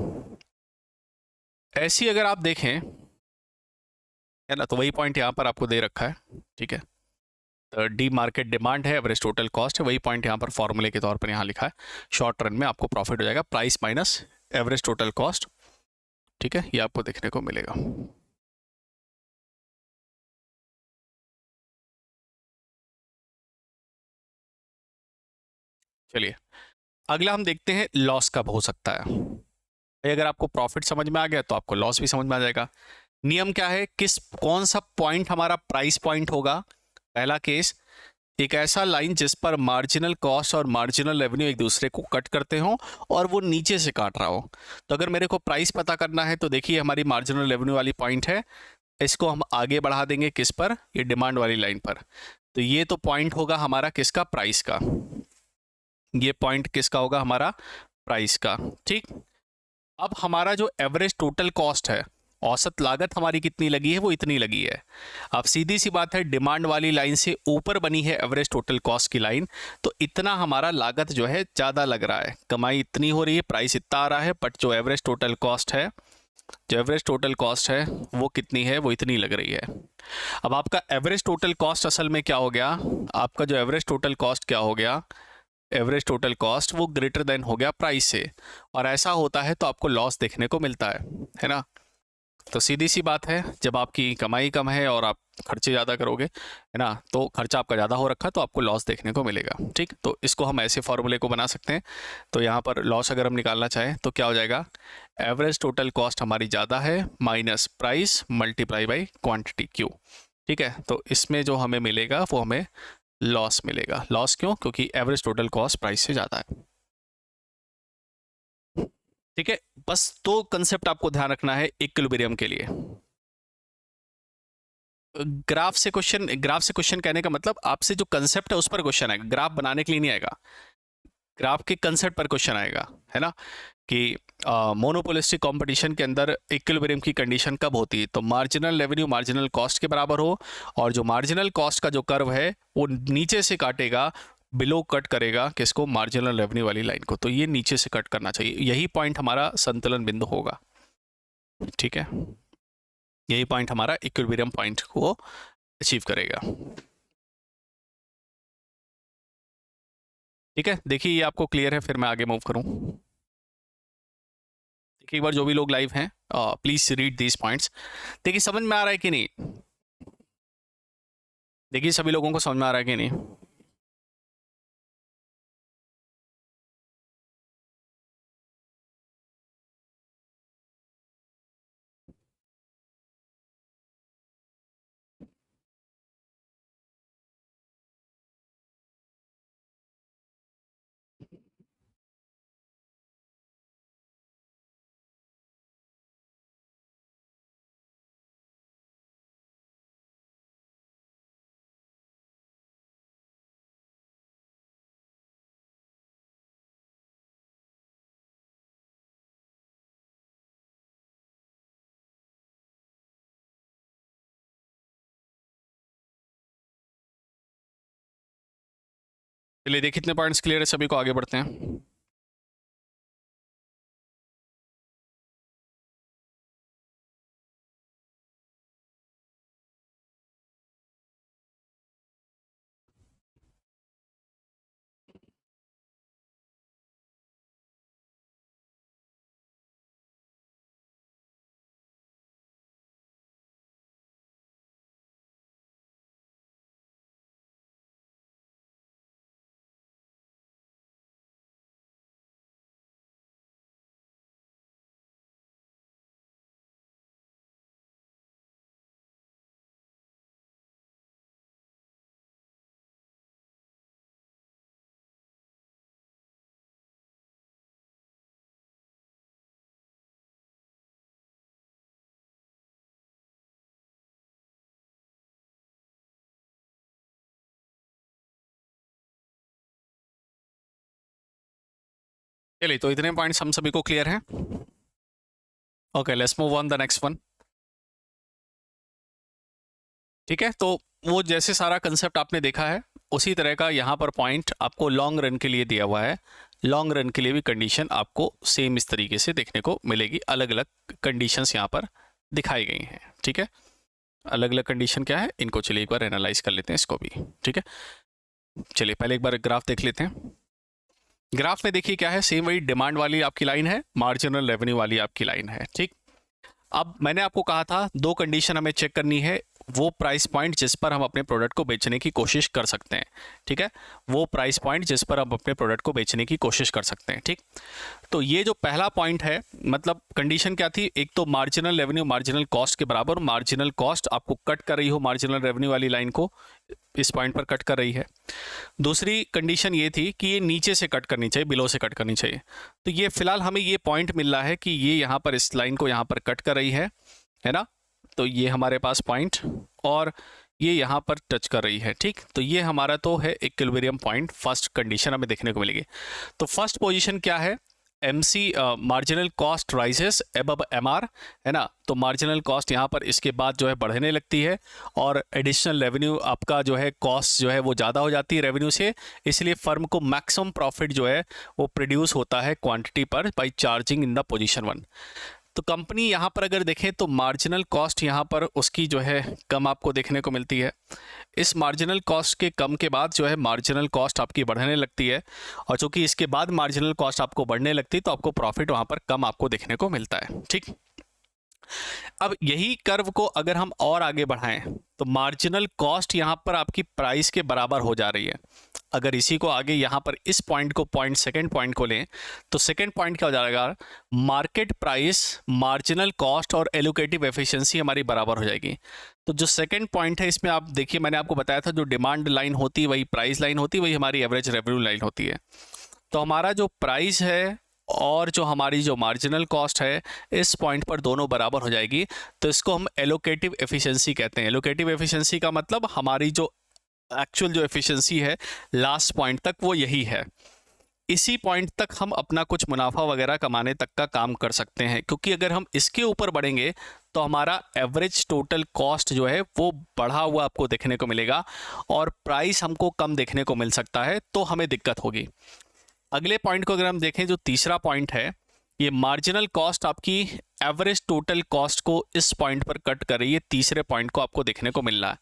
ऐसी अगर आप देखें है ना, तो वही पॉइंट यहाँ पर आपको दे रखा है। ठीक है, तो डी मार्केट डिमांड है, एवरेज टोटल कॉस्ट है, वही पॉइंट यहाँ पर फॉर्मूले के तौर पर यहाँ लिखा है। शॉर्ट रन में आपको प्रॉफिट हो जाएगा price minus average total cost. ठीक है, ये आपको देखने को मिलेगा। चलिए अगला हम देखते हैं लॉस कब हो सकता है। अगर आपको प्रॉफिट समझ में आ गया तो आपको लॉस भी समझ में आ जाएगा। नियम क्या है, कौन सा पॉइंट हमारा प्राइस पॉइंट होगा। पहला केस, एक ऐसा लाइन जिस पर मार्जिनल कॉस्ट और मार्जिनल रेवेन्यू एक दूसरे को कट करते हो और वो नीचे से काट रहा हो। तो अगर मेरे को प्राइस पता करना है तो देखिए हमारी मार्जिनल रेवेन्यू वाली पॉइंट है, इसको हम आगे बढ़ा देंगे किस पर, ये डिमांड वाली लाइन पर। तो ये तो पॉइंट होगा हमारा किसका, प्राइस का। ये पॉइंट किसका होगा, हमारा प्राइस का। ठीक, अब हमारा जो एवरेज टोटल कॉस्ट है, औसत लागत हमारी कितनी लगी है, वो इतनी लगी है। अब सीधी सी बात है, डिमांड वाली लाइन से ऊपर बनी है एवरेज टोटल कॉस्ट की लाइन, तो इतना हमारा लागत जो है ज़्यादा लग रहा है, कमाई इतनी हो रही है, प्राइस इतना आ रहा है, बट जो एवरेज टोटल कॉस्ट है, जो एवरेज टोटल कॉस्ट है वो कितनी है, वो इतनी लग रही है। अब आपका एवरेज टोटल कॉस्ट असल में क्या हो गया, आपका जो एवरेज टोटल कॉस्ट क्या हो गया, एवरेज टोटल कॉस्ट वो ग्रेटर देन हो गया प्राइस से, और ऐसा होता है तो आपको लॉस देखने को मिलता है ना। तो सीधी सी बात है, जब आपकी कमाई कम है और आप खर्चे ज़्यादा करोगे है ना, तो खर्चा आपका ज़्यादा हो रखा तो आपको लॉस देखने को मिलेगा। ठीक, तो इसको हम ऐसे फॉर्मूले को बना सकते हैं। तो यहाँ पर लॉस अगर हम निकालना चाहें तो क्या हो जाएगा, एवरेज टोटल कॉस्ट हमारी ज़्यादा है minus price multiply by quantity Q. ठीक है, तो इसमें जो हमें मिलेगा वो हमें लॉस मिलेगा। लॉस क्यों, क्योंकि एवरेज टोटल कॉस्ट प्राइस से ज़्यादा है। ठीक है, बस दो कंसेप्ट आपको ध्यान रखना है इक्विलिब्रियम के लिए। ग्राफ से क्वेश्चन कहने का मतलब आपसे जो कंसेप्ट है उस पर क्वेश्चन आएगा, ग्राफ बनाने के लिए नहीं आएगा, ग्राफ के कंसेप्ट पर क्वेश्चन आएगा, है ना। कि मोनोपोलिस्टिक कंपटीशन के अंदर इक्विलिब्रियम की कंडीशन कब होती है, तो मार्जिनल रेवेन्यू मार्जिनल कॉस्ट के बराबर हो, और जो मार्जिनल कॉस्ट का जो कर्व है वो नीचे से काटेगा, बिलो कट करेगा किसको, मार्जिनल रेवेन्यू वाली लाइन को, तो ये नीचे से कट करना चाहिए। यही पॉइंट हमारा संतुलन बिंदु होगा। ठीक है, यही पॉइंट हमारा इक्विलिब्रियम पॉइंट को अचीव करेगा। ठीक है, देखिए ये आपको क्लियर है, फिर मैं आगे मूव करूं। देखिए एक बार जो भी लोग लाइव हैं प्लीज रीड दीज पॉइंट्स। देखिए समझ में आ रहा है कि नहीं, देखिए सभी लोगों को समझ में आ रहा है कि नहीं। चलिए देखिए कितने पॉइंट्स क्लियर है सभी को, आगे बढ़ते हैं। चलिए, तो इतने पॉइंट्स हम सभी को क्लियर हैं। Okay, let's move on the next one. ठीक है, तो वो जैसे सारा कंसेप्ट आपने देखा है उसी तरह का यहाँ पर पॉइंट आपको लॉन्ग रन के लिए दिया हुआ है। लॉन्ग रन के लिए भी कंडीशन आपको सेम इस तरीके से देखने को मिलेगी। अलग अलग कंडीशंस यहाँ पर दिखाई गई हैं। ठीक है, अलग अलग कंडीशन क्या है, इनको चलिए एक बार एनालाइज कर लेते हैं इसको भी। ठीक है, चलिए पहले एक बार ग्राफ देख लेते हैं। ग्राफ में देखिए क्या है, सेम वही डिमांड वाली आपकी लाइन है, मार्जिनल रेवेन्यू वाली आपकी लाइन है। ठीक, अब मैंने आपको कहा था दो कंडीशन हमें चेक करनी है। वो प्राइस पॉइंट जिस पर हम अपने प्रोडक्ट को बेचने की कोशिश कर सकते हैं। ठीक है, वो प्राइस पॉइंट जिस पर हम अपने प्रोडक्ट को बेचने की कोशिश कर सकते हैं। ठीक, तो ये जो पहला पॉइंट है, मतलब कंडीशन क्या थी, एक तो मार्जिनल रेवेन्यू मार्जिनल कॉस्ट के बराबर, मार्जिनल कॉस्ट आपको कट कर रही हो मार्जिनल रेवेन्यू वाली लाइन को, इस पॉइंट पर कट कर रही है। दूसरी कंडीशन ये थी कि ये नीचे से कट करनी चाहिए, बिलो से कट करनी चाहिए। तो ये फिलहाल हमें ये पॉइंट मिल रहा है कि ये यहाँ पर इस लाइन को यहाँ पर कट कर रही है ना। तो ये हमारे पास पॉइंट, और ये यहाँ पर टच कर रही है। ठीक, तो ये हमारा तो है इक्विलिब्रियम पॉइंट। फर्स्ट कंडीशन हमें देखने को मिलेगी। तो फर्स्ट पोजीशन क्या है, MC marginal cost rises above MR, है ना। तो मार्जिनल कॉस्ट यहाँ पर इसके बाद जो है बढ़ने लगती है, और एडिशनल रेवेन्यू आपका जो है कॉस्ट जो है वो ज़्यादा हो जाती है रेवेन्यू से। इसलिए फर्म को मैक्सिमम प्रॉफिट जो है वो प्रोड्यूस होता है क्वांटिटी पर by charging in the position 1। तो कंपनी यहाँ पर अगर देखें तो मार्जिनल कॉस्ट यहाँ पर उसकी जो है कम आपको देखने को मिलती है। इस मार्जिनल कॉस्ट के कम के बाद जो है मार्जिनल कॉस्ट आपकी बढ़ने लगती है, और चूंकि इसके बाद मार्जिनल कॉस्ट आपको बढ़ने लगती है तो आपको प्रॉफिट वहाँ पर कम आपको देखने को मिलता है। ठीक, अब यही कर्व को अगर हम और आगे बढ़ाएं तो मार्जिनल कॉस्ट यहाँ पर आपकी प्राइस के बराबर हो जा रही है। अगर इसी को आगे यहाँ पर इस पॉइंट को सेकंड पॉइंट को लें तो सेकंड पॉइंट क्या हो जाएगा, मार्केट प्राइस मार्जिनल कॉस्ट और एलोकेटिव एफिशिएंसी हमारी बराबर हो जाएगी। तो जो सेकंड पॉइंट है इसमें आप देखिए, मैंने आपको बताया था जो डिमांड लाइन होती है वही प्राइस लाइन होती है, वही हमारी एवरेज रेवेन्यू लाइन होती है। तो हमारा जो प्राइस है और जो हमारी जो मार्जिनल कॉस्ट है इस पॉइंट पर दोनों बराबर हो जाएगी। तो इसको हम एलोकेटिव एफिशिएंसी कहते हैं। एलोकेटिव एफिशिएंसी का मतलब हमारी जो एक्चुअल जो एफिशिएंसी है लास्ट पॉइंट तक वो यही है। इसी पॉइंट तक हम अपना कुछ मुनाफा वगैरह कमाने तक का काम कर सकते हैं, क्योंकि अगर हम इसके ऊपर बढ़ेंगे तो हमारा एवरेज टोटल कॉस्ट जो है वो बढ़ा हुआ आपको देखने को मिलेगा, और प्राइस हमको कम देखने को मिल सकता है, तो हमें दिक्कत होगी। अगले पॉइंट को अगर हम देखें, जो तीसरा पॉइंट है, ये मार्जिनल कॉस्ट आपकी एवरेज टोटल कॉस्ट को इस पॉइंट पर कट कर रही है। तीसरे पॉइंट को आपको देखने को मिल रहा है।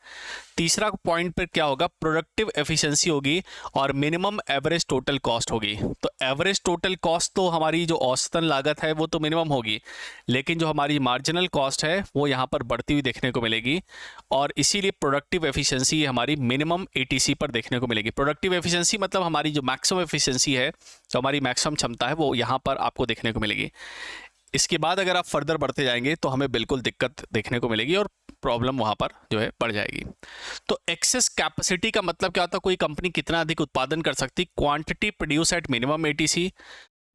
तीसरा पॉइंट पर क्या होगा, प्रोडक्टिव एफिशिएंसी होगी और मिनिमम एवरेज टोटल कॉस्ट होगी। तो एवरेज टोटल कॉस्ट तो हमारी जो औसतन लागत है वो तो मिनिमम होगी, लेकिन जो हमारी मार्जिनल कॉस्ट है वो यहाँ पर बढ़ती हुई देखने को मिलेगी, और इसीलिए प्रोडक्टिव एफिशिएंसी हमारी मिनिमम ATC पर देखने को मिलेगी। प्रोडक्टिव एफिशिएंसी मतलब हमारी जो मैक्सिमम एफिशिएंसी है, जो हमारी मैक्सिमम क्षमता है, वो यहाँ पर आपको देखने को मिलेगी। इसके बाद अगर आप फर्दर बढ़ते जाएंगे तो हमें बिल्कुल दिक्कत देखने को मिलेगी और प्रॉब्लम वहाँ पर जो है बढ़ जाएगी। तो एक्सेस कैपेसिटी का मतलब क्या होता है, कोई कंपनी कितना अधिक उत्पादन कर सकती। Quantity produce at minimum ATC,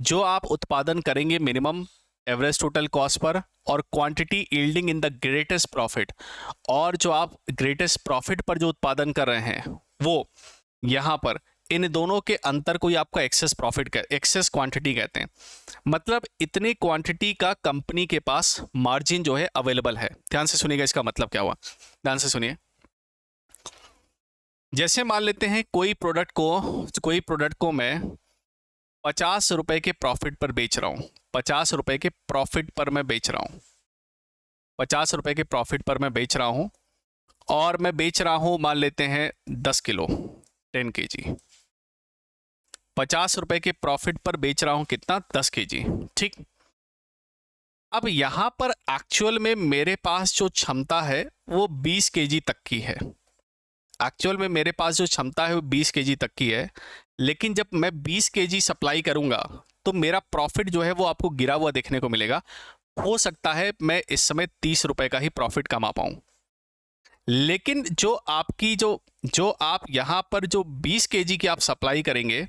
जो आप उत्पादन करेंगे minimum average total cost per, और quantity yielding in the greatest profit, और जो आप ग्रेटेस्ट प्रॉफिट पर जो उत्पादन कर रहे हैं वो यहाँ पर, इन दोनों के अंतर को ही आपका एक्सेस प्रॉफिट एक्सेस क्वांटिटी कहते हैं। मतलब इतनी क्वांटिटी का कंपनी के पास मार्जिन जो है अवेलेबल है। ध्यान से सुनिएगा इसका मतलब क्या हुआ, ध्यान से सुनिए। जैसे मान लेते हैं कोई प्रोडक्ट को मैं 50 रुपए के प्रॉफिट पर बेच रहा हूँ। 50 रुपए के प्रॉफिट पर मैं बेच रहा हूँ। 50 रुपए के प्रॉफिट पर मैं बेच रहा हूँ, और मैं बेच रहा हूँ मान लेते हैं 10 किलो 10 kg। 50 रुपए के प्रॉफिट पर बेच रहा हूं कितना, 10 kg। ठीक, अब यहां पर एक्चुअल में मेरे पास जो क्षमता है वो 20 kg तक की है। एक्चुअल में मेरे पास जो क्षमता है वो 20 kg तक की है, लेकिन जब मैं 20 kg सप्लाई करूंगा तो मेरा प्रॉफिट जो है वो आपको गिरा हुआ देखने को मिलेगा। हो सकता है मैं इस समय 30 रुपए का ही प्रॉफिट कमा पाऊं, लेकिन जो आपकी जो आप यहां पर जो 20 kg की आप सप्लाई करेंगे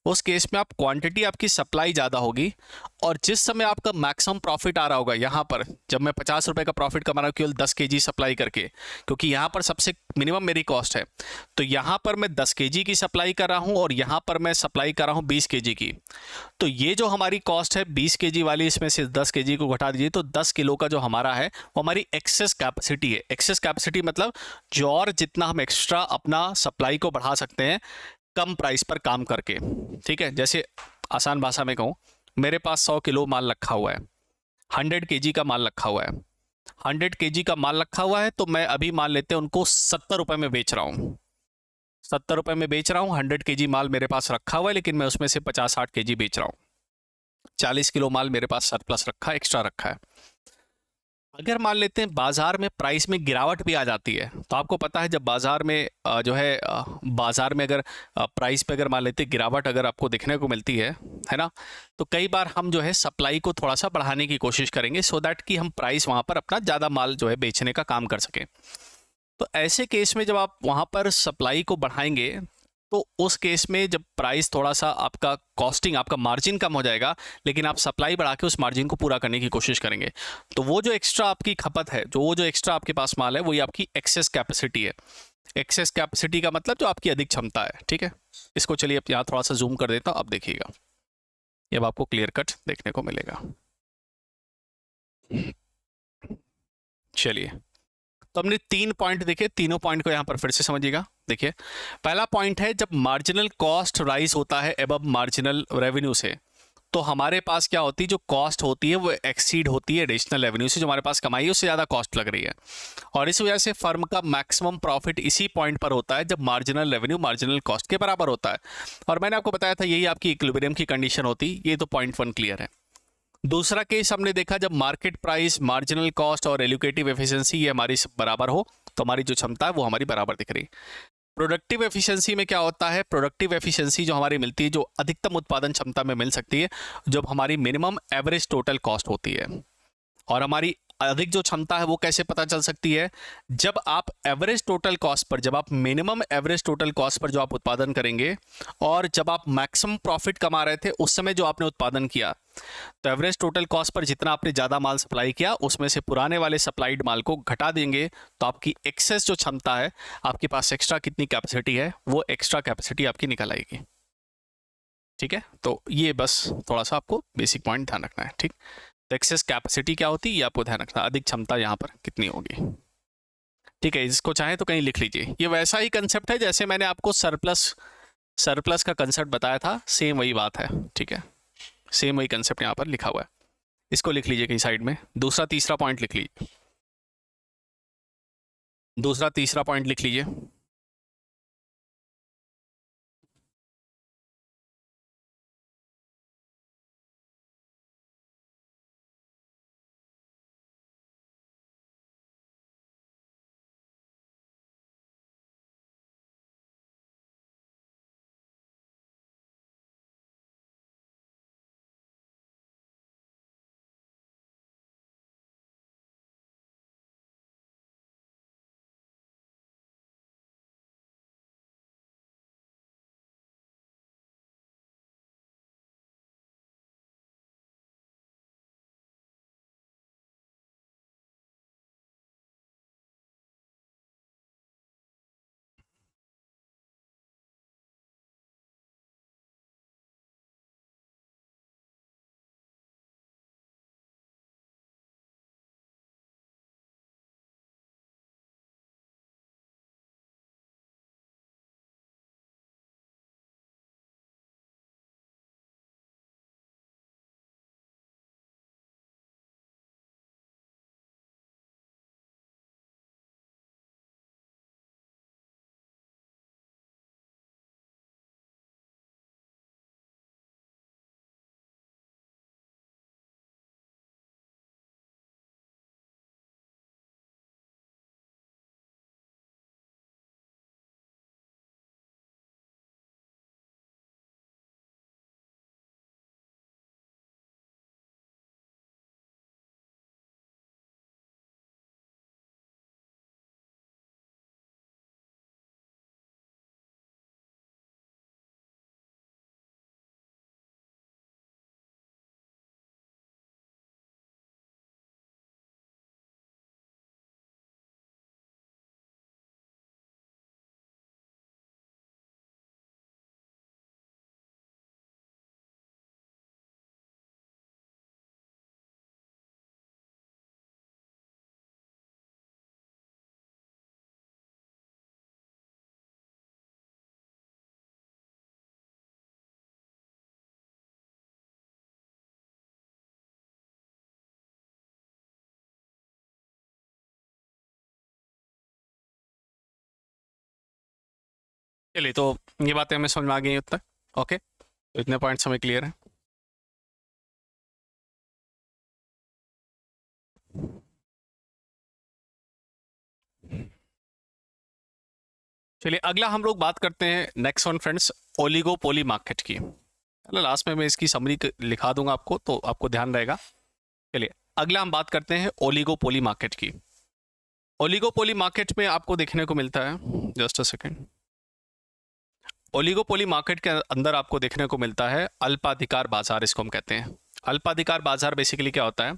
उस केस में आप क्वांटिटी आपकी सप्लाई ज़्यादा होगी, और जिस समय आपका मैक्सिमम प्रॉफिट आ रहा होगा, यहाँ पर जब मैं 50 रुपये का प्रॉफिट कमा रहा हूँ केवल 10 kg सप्लाई करके, क्योंकि यहाँ पर सबसे मिनिमम मेरी कॉस्ट है, तो यहाँ पर मैं 10 kg की सप्लाई कर रहा हूँ और यहाँ पर मैं सप्लाई कर रहा हूँ 20 kg की। तो ये जो हमारी कॉस्ट है 20 kg वाली, इसमें से 10 kg को घटा दीजिए तो 10 किलो का जो हमारा है वो हमारी एक्सेस कैपेसिटी है। एक्सेस कैपेसिटी मतलब जो और जितना हम एक्स्ट्रा अपना सप्लाई को बढ़ा सकते हैं कम प्राइस पर काम करके। ठीक है, जैसे आसान भाषा में कहूँ, मेरे पास 100 किलो माल रखा हुआ है, 100 kg का माल रखा हुआ है, 100 kg का माल रखा हुआ है, तो मैं अभी मान लेते हैं उनको 70 रुपये में बेच रहा हूँ। 70 रुपये में बेच रहा हूँ, 100 kg माल मेरे पास रखा हुआ है, लेकिन मैं उसमें से 50-60 kg बेच रहा हूँ। 40 किलो माल मेरे पास सरप्लस रखा है, एक्स्ट्रा रखा है। अगर मान लेते हैं बाजार में प्राइस में गिरावट भी आ जाती है, तो आपको पता है जब बाजार में जो है बाजार में अगर प्राइस पे अगर मान लेते हैं गिरावट अगर आपको देखने को मिलती है ना, तो कई बार हम जो है सप्लाई को थोड़ा सा बढ़ाने की कोशिश करेंगे, सो दैट कि हम प्राइस वहाँ पर अपना ज़्यादा माल जो है बेचने का काम कर सकें। तो ऐसे केस में जब आप वहाँ पर सप्लाई को बढ़ाएंगे, तो उस केस में जब प्राइस थोड़ा सा आपका कॉस्टिंग आपका मार्जिन कम हो जाएगा, लेकिन आप सप्लाई बढ़ा के उस मार्जिन को पूरा करने की कोशिश करेंगे, तो वो जो एक्स्ट्रा आपकी खपत है, वो जो एक्स्ट्रा आपके पास माल है, वही आपकी एक्सेस कैपेसिटी है। एक्सेस कैपेसिटी का मतलब जो आपकी अधिक क्षमता है। ठीक है, इसको चलिए अब यहाँ थोड़ा सा जूम कर देता हूँ, अब देखिएगा, ये अब आपको क्लियर कट देखने को मिलेगा। चलिए, तो हमने 3 पॉइंट देखे, तीनों पॉइंट को यहाँ पर फिर से समझिएगा। देखिए, पहला पॉइंट है जब मार्जिनल कॉस्ट राइज होता है एबव मार्जिनल रेवेन्यू से, तो हमारे पास क्या होती है, जो कॉस्ट होती है वो एक्सीड होती है एडिशनल रेवेन्यू से, जो हमारे पास कमाई है उससे ज़्यादा कॉस्ट लग रही है, और इस वजह से फर्म का मैक्सिमम प्रॉफिट इसी पॉइंट पर होता है जब मार्जिनल रेवेन्यू मार्जिनल कॉस्ट के बराबर होता है। और मैंने आपको बताया था यही आपकी इक्विलिब्रियम की कंडीशन होती। ये तो पॉइंट 1 क्लियर है। दूसरा केस हमने देखा जब मार्केट प्राइस, मार्जिनल कॉस्ट और एलोकेटिव एफिशिएंसी ये हमारी बराबर हो, तो हमारी जो क्षमता है वो हमारी बराबर दिख रही। प्रोडक्टिव एफिशिएंसी में क्या होता है, प्रोडक्टिव एफिशिएंसी जो हमारी मिलती है, जो अधिकतम उत्पादन क्षमता में मिल सकती है जब हमारी मिनिमम एवरेज टोटल कॉस्ट होती है। और हमारी अधिक जो क्षमता है वो कैसे पता चल सकती है, जब आप एवरेज टोटल कॉस्ट पर, जब आप minimum average total cost per जो आप उत्पादन करेंगे, और जब आप मैक्सिमम प्रॉफिट कमा रहे थे उस समय जो आपने उत्पादन किया, तो एवरेज टोटल कॉस्ट पर जितना आपने ज़्यादा माल सप्लाई किया उसमें से पुराने वाले सप्लाइड माल को घटा देंगे, तो आपकी एक्सेस जो क्षमता है, आपके पास एक्स्ट्रा कितनी कैपेसिटी है, वो एक्स्ट्रा कैपेसिटी आपकी निकल आएगी। ठीक है, तो ये बस थोड़ा सा आपको बेसिक पॉइंट ध्यान रखना है। ठीक, तो एक्सेस कैपेसिटी क्या होती है ये आपको ध्यान रखना, अधिक क्षमता यहाँ पर कितनी होगी। ठीक है, इसको चाहे तो कहीं लिख लीजिए। ये वैसा ही कंसेप्ट है जैसे मैंने आपको सरप्लस सरप्लस का कंसेप्ट बताया था, सेम वही बात है। ठीक है, सेम वही कंसेप्ट यहाँ पर लिखा हुआ है, इसको लिख लीजिए कहीं साइड में। दूसरा तीसरा पॉइंट लिख लीजिए, दूसरा तीसरा पॉइंट लिख लीजिए। चलिए, तो ये बातें हमें समझ में आ गई हैं अब तक। ओके, तो इतने पॉइंट्स हमें क्लियर हैं। चलिए, अगला हम लोग बात करते हैं next one friends, oligopoly market की। चलो, लास्ट में मैं इसकी समरी लिखा दूंगा आपको, तो आपको ध्यान रहेगा। चलिए, अगला हम बात करते हैं ओलिगोपोली मार्केट की। ओलिगोपोली मार्केट में आपको देखने को मिलता है, just a second, oligopoly market के अंदर आपको देखने को मिलता है अल्पाधिकार बाजार, इसको हम कहते हैं। अल्पाधिकार बाजार बेसिकली क्या होता है?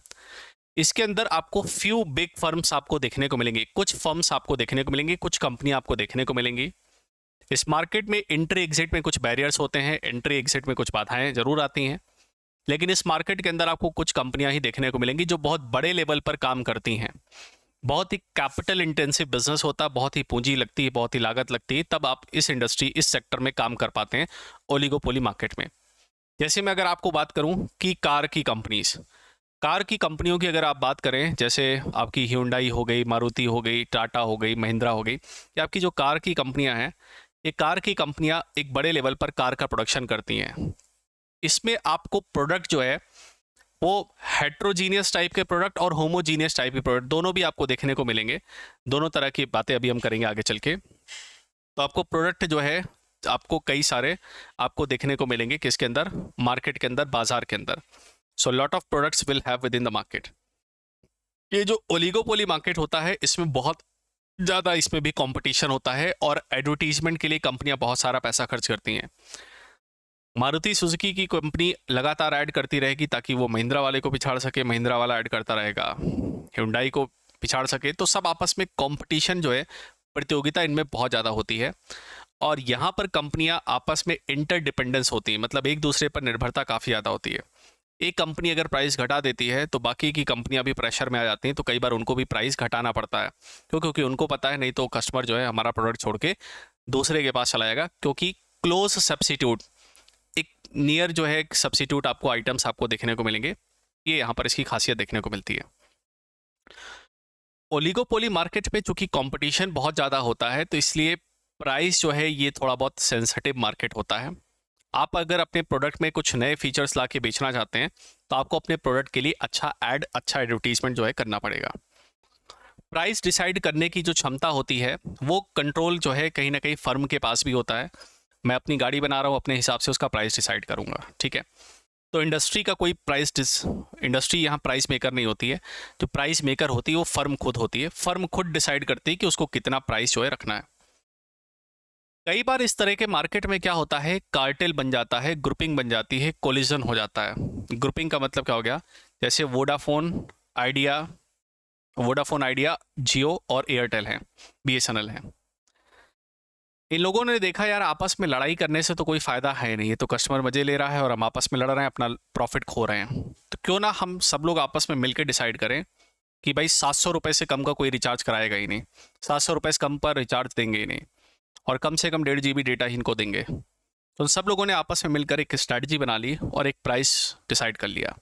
इसके अंदर आपको फ्यू बिग फर्म्स आपको देखने को मिलेंगे, कुछ फर्म्स आपको देखने को मिलेंगी, कुछ कंपनी आपको देखने को मिलेंगी। इस मार्केट में एंट्री एग्जिट में कुछ बैरियर्स होते हैं, एंट्री एग्जिट में कुछ बाधाएं जरूर आती हैं, लेकिन इस मार्केट के अंदर आपको कुछ कंपनियां ही देखने को मिलेंगी जो बहुत बड़े लेवल पर काम करती हैं। बहुत ही कैपिटल इंटेंसिव बिजनेस होता है, बहुत ही पूंजी लगती है, बहुत ही लागत लगती है, तब आप इस इंडस्ट्री, इस सेक्टर में काम कर पाते हैं ओलिगोपोली मार्केट में। जैसे मैं अगर आपको बात करूं कि कार की कंपनीज, कार की कंपनियों की अगर आप बात करें, जैसे आपकी ह्यूंडई हो गई, मारुति हो गई, टाटा हो गई, महिंद्रा हो गई, ये आपकी जो कार की कंपनियां हैं, ये कार की कंपनियां एक बड़े लेवल पर कार का प्रोडक्शन करती हैं। इसमें आपको प्रोडक्ट जो है वो हेट्रोजीनियस टाइप के प्रोडक्ट और होमोजीनियस टाइप के प्रोडक्ट दोनों भी आपको देखने को मिलेंगे। दोनों तरह की बातें अभी हम करेंगे आगे चल के। तो आपको प्रोडक्ट जो है आपको कई सारे आपको देखने को मिलेंगे, किसके अंदर? मार्केट के अंदर, बाजार के अंदर। So lot of products will have with in the market. ये जो ओलिगोपोली मार्केट होता है, इसमें बहुत ज़्यादा इसमें भी कंपटीशन होता है और एडवर्टीजमेंट के लिए कंपनियां बहुत सारा पैसा खर्च करती हैं। मारुति सुजुकी की कंपनी लगातार ऐड करती रहेगी ताकि वो महिंद्रा वाले को पिछाड़ सके, महिंद्रा वाला ऐड करता रहेगा, हुंडई को पिछाड़ सके। तो सब आपस में कंपटीशन जो है, प्रतियोगिता इनमें बहुत ज़्यादा होती है और यहाँ पर कंपनियां आपस में इंटरडिपेंडेंस होती हैं, मतलब एक दूसरे पर निर्भरता काफ़ी ज़्यादा होती है। एक कंपनी अगर प्राइस घटा देती है तो बाकी की कंपनियां भी प्रेशर में आ जाती हैं, तो कई बार उनको भी प्राइस घटाना पड़ता है, क्योंकि उनको पता है नहीं तो कस्टमर जो है हमारा प्रोडक्ट छोड़ के दूसरे के पास चला जाएगा। क्योंकि क्लोज सब्सिट्यूट, एक नियर जो है सब्सिट्यूट आपको आइटम्स आपको देखने को मिलेंगे, ये यहाँ पर इसकी खासियत देखने को मिलती है। ओलिगोपोली मार्केट में चूंकि कंपटीशन बहुत ज़्यादा होता है, तो इसलिए प्राइस जो है ये थोड़ा बहुत सेंसिटिव मार्केट होता है। आप अगर अपने प्रोडक्ट में कुछ नए फीचर्स ला के बेचना चाहते हैं, तो आपको अपने प्रोडक्ट के लिए अच्छा एड, अच्छा एडवर्टीजमेंट जो है करना पड़ेगा। प्राइस डिसाइड करने की जो क्षमता होती है, वो कंट्रोल जो है कहीं ना कहीं फर्म के पास भी होता है। मैं अपनी गाड़ी बना रहा हूँ, अपने हिसाब से उसका प्राइस डिसाइड करूँगा, ठीक है। तो इंडस्ट्री का कोई इंडस्ट्री यहाँ प्राइस मेकर नहीं होती है। जो प्राइस मेकर होती है वो फर्म खुद होती है। फर्म खुद डिसाइड करती है कि उसको कितना प्राइस जो है रखना है। कई बार इस तरह के मार्केट में क्या होता है, कार्टेल बन जाता है, ग्रुपिंग बन जाती है, कोलिजन हो जाता है। ग्रुपिंग का मतलब क्या हो गया? जैसे वोडाफोन आइडिया, जियो और एयरटेल हैं, बीएसएनएल हैं। इन लोगों ने देखा यार आपस में लड़ाई करने से तो कोई फ़ायदा है नहीं, तो कस्टमर मज़े ले रहा है और हम आपस में लड़ रहे हैं, अपना प्रॉफिट खो रहे हैं। तो क्यों ना हम सब लोग आपस में मिलकर डिसाइड करें कि भाई 700 रुपये से कम का कोई रिचार्ज कराएगा ही नहीं, 700 रुपये से कम पर रिचार्ज देंगे ही नहीं, और कम से कम 1.5 GB डेटा ही इनको देंगे। तो सब लोगों ने आपस में मिलकर एक स्ट्रैटेजी बना ली और एक प्राइस डिसाइड कर लिया।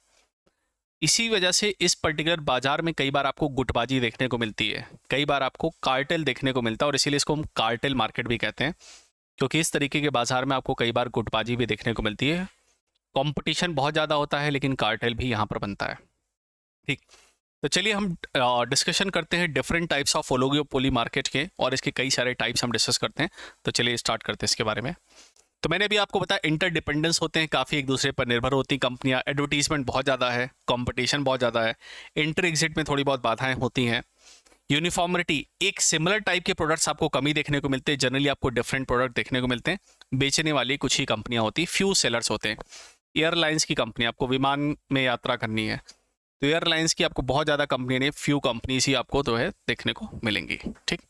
इसी वजह से इस पर्टिकुलर बाजार में कई बार आपको गुटबाजी देखने को मिलती है, कई बार आपको कार्टेल देखने को मिलता है, और इसीलिए इसको हम कार्टेल मार्केट भी कहते हैं, क्योंकि इस तरीके के बाजार में आपको कई बार गुटबाजी भी देखने को मिलती है। कंपटीशन बहुत ज़्यादा होता है, लेकिन कार्टेल भी यहाँ पर बनता है, ठीक। तो चलिए हम डिस्कशन करते हैं different types of oligopoly market के, और इसके कई सारे टाइप्स हम डिस्कस करते हैं। तो चलिए स्टार्ट करते हैं इसके बारे में। तो मैंने अभी आपको बताया इंटरडिपेंडेंस होते हैं, काफ़ी एक दूसरे पर निर्भर होती कंपनियां, एडवर्टीजमेंट बहुत ज़्यादा है, कंपटीशन बहुत ज़्यादा है, एंट्री एग्जिट में थोड़ी बहुत बाधाएं होती हैं। यूनिफॉर्मिटी, एक सिमिलर टाइप के प्रोडक्ट्स आपको कमी देखने को मिलते हैं, जनरली आपको डिफरेंट प्रोडक्ट देखने को मिलते हैं। बेचने वाली कुछ ही कंपनियां होती, फ्यू सेलर्स होते हैं। एयरलाइंस की कंपनी, आपको विमान में यात्रा करनी है, तो एयरलाइंस की आपको बहुत ज़्यादा कंपनी नहीं, फ्यू कंपनीज ही आपको जो है देखने को मिलेंगी, ठीक।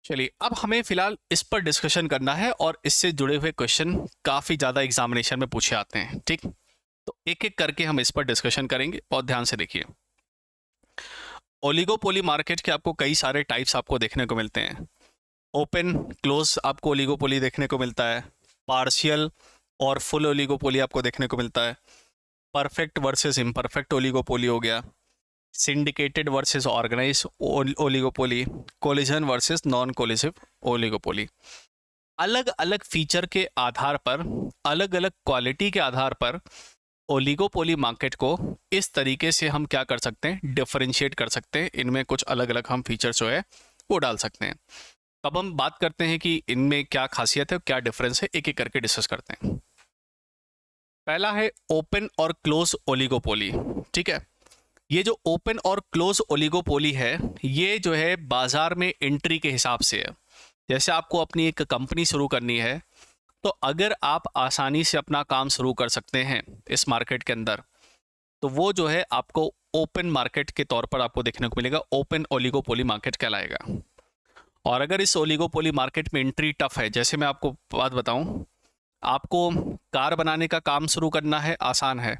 चलिए, अब हमें फिलहाल इस पर डिस्कशन करना है, और इससे जुड़े हुए क्वेश्चन काफ़ी ज़्यादा एग्जामिनेशन में पूछे आते हैं, ठीक। तो एक एक करके हम इस पर डिस्कशन करेंगे, बहुत ध्यान से देखिए। ओलिगोपोली मार्केट के आपको कई सारे टाइप्स आपको देखने को मिलते हैं। ओपन क्लोज आपको ओलिगोपोली देखने को मिलता है, पार्शियल और फुल ओलिगोपोली आपको देखने को मिलता है, परफेक्ट वर्सेस इम्परफेक्ट ओलिगोपोली हो गया, syndicated versus organise oligopoly, collusion versus non collusive oligopoly. अलग अलग फीचर के आधार पर, अलग अलग क्वालिटी के आधार पर ओलिगोपोली मार्केट को इस तरीके से हम क्या कर सकते हैं, डिफरेंशिएट कर सकते हैं। इनमें कुछ अलग अलग हम फीचर्स जो है वो डाल सकते हैं। अब हम बात करते हैं कि इनमें क्या खासियत है, क्या डिफरेंस है, एक एक करके डिस्कस करते हैं। पहला है ओपन और क्लोज ओलिगोपोली। ठीक है, ये जो ओपन और क्लोज ओलिगोपोली है, ये जो है बाजार में एंट्री के हिसाब से है। जैसे आपको अपनी एक कंपनी शुरू करनी है, तो अगर आप आसानी से अपना काम शुरू कर सकते हैं इस मार्केट के अंदर, तो वो जो है आपको ओपन मार्केट के तौर पर आपको देखने को मिलेगा, ओपन ओलिगोपोली मार्केट कहलाएगा। और अगर इस ओलिगोपोली मार्केट में एंट्री टफ है, जैसे मैं आपको बात बताऊं, आपको कार बनाने का काम शुरू करना है, आसान है।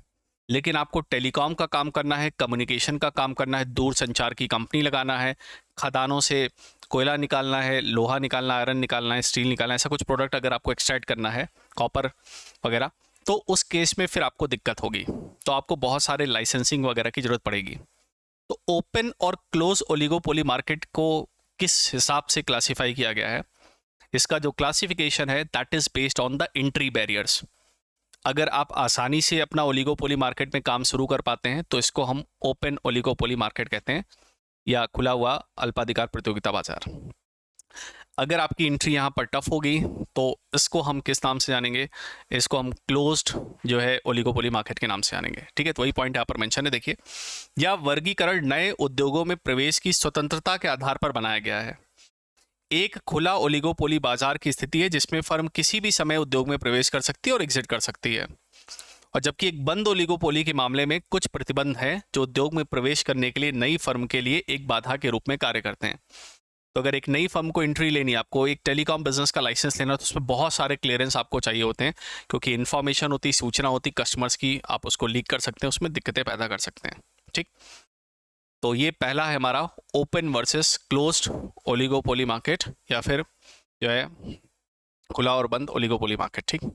लेकिन आपको टेलीकॉम का काम करना है, कम्युनिकेशन का काम करना है, दूर संचार की कंपनी लगाना है, खदानों से कोयला निकालना है, लोहा निकालना है, आयरन निकालना है, स्टील निकालना है, ऐसा कुछ प्रोडक्ट अगर आपको एक्सट्रैक्ट करना है, कॉपर वगैरह, तो उस केस में फिर आपको दिक्कत होगी। तो आपको बहुत सारे लाइसेंसिंग वगैरह की ज़रूरत पड़ेगी। तो ओपन और क्लोज ओलिगोपोली मार्केट को किस हिसाब से क्लासीफाई किया गया है, इसका जो क्लासिफिकेशन है that is based on the entry barriers. अगर आप आसानी से अपना ओलिगोपोली मार्केट में काम शुरू कर पाते हैं, तो इसको हम ओपन ओलिगोपोली मार्केट कहते हैं, या खुला हुआ अल्पाधिकार प्रतियोगिता बाजार। अगर आपकी एंट्री यहाँ पर टफ होगी, तो इसको हम किस नाम से जानेंगे, इसको हम क्लोज्ड जो है ओलिगोपोली मार्केट के नाम से जानेंगे। ठीक है, तो वही पॉइंट यहाँ पर मेंशन है, देखिए। यह वर्गीकरण नए उद्योगों में प्रवेश की स्वतंत्रता के आधार पर बनाया गया है। एक खुला ओलिगोपोली बाजार की स्थिति है जिसमें फर्म किसी भी समय उद्योग में प्रवेश कर सकती है और एग्जिट कर सकती है। और जबकि एक बंद ओलिगोपोली के मामले में कुछ प्रतिबंध हैं जो उद्योग में प्रवेश करने के लिए नई फर्म के लिए एक बाधा के रूप में कार्य करते हैं। तो अगर एक नई फर्म को एंट्री लेनी है, आपको एक टेलीकॉम बिजनेस का लाइसेंस लेना, तो उसमें बहुत सारे क्लियरेंस आपको चाहिए होते हैं, क्योंकि इन्फॉर्मेशन होती, सूचना होती कस्टमर्स की, आप उसको लीक कर सकते हैं, उसमें दिक्कतें पैदा कर सकते हैं। ठीक, तो ये पहला है हमारा open versus closed oligopoly market, या फिर जो है खुला और बंद ओलिगोपोली मार्केट। ठीक,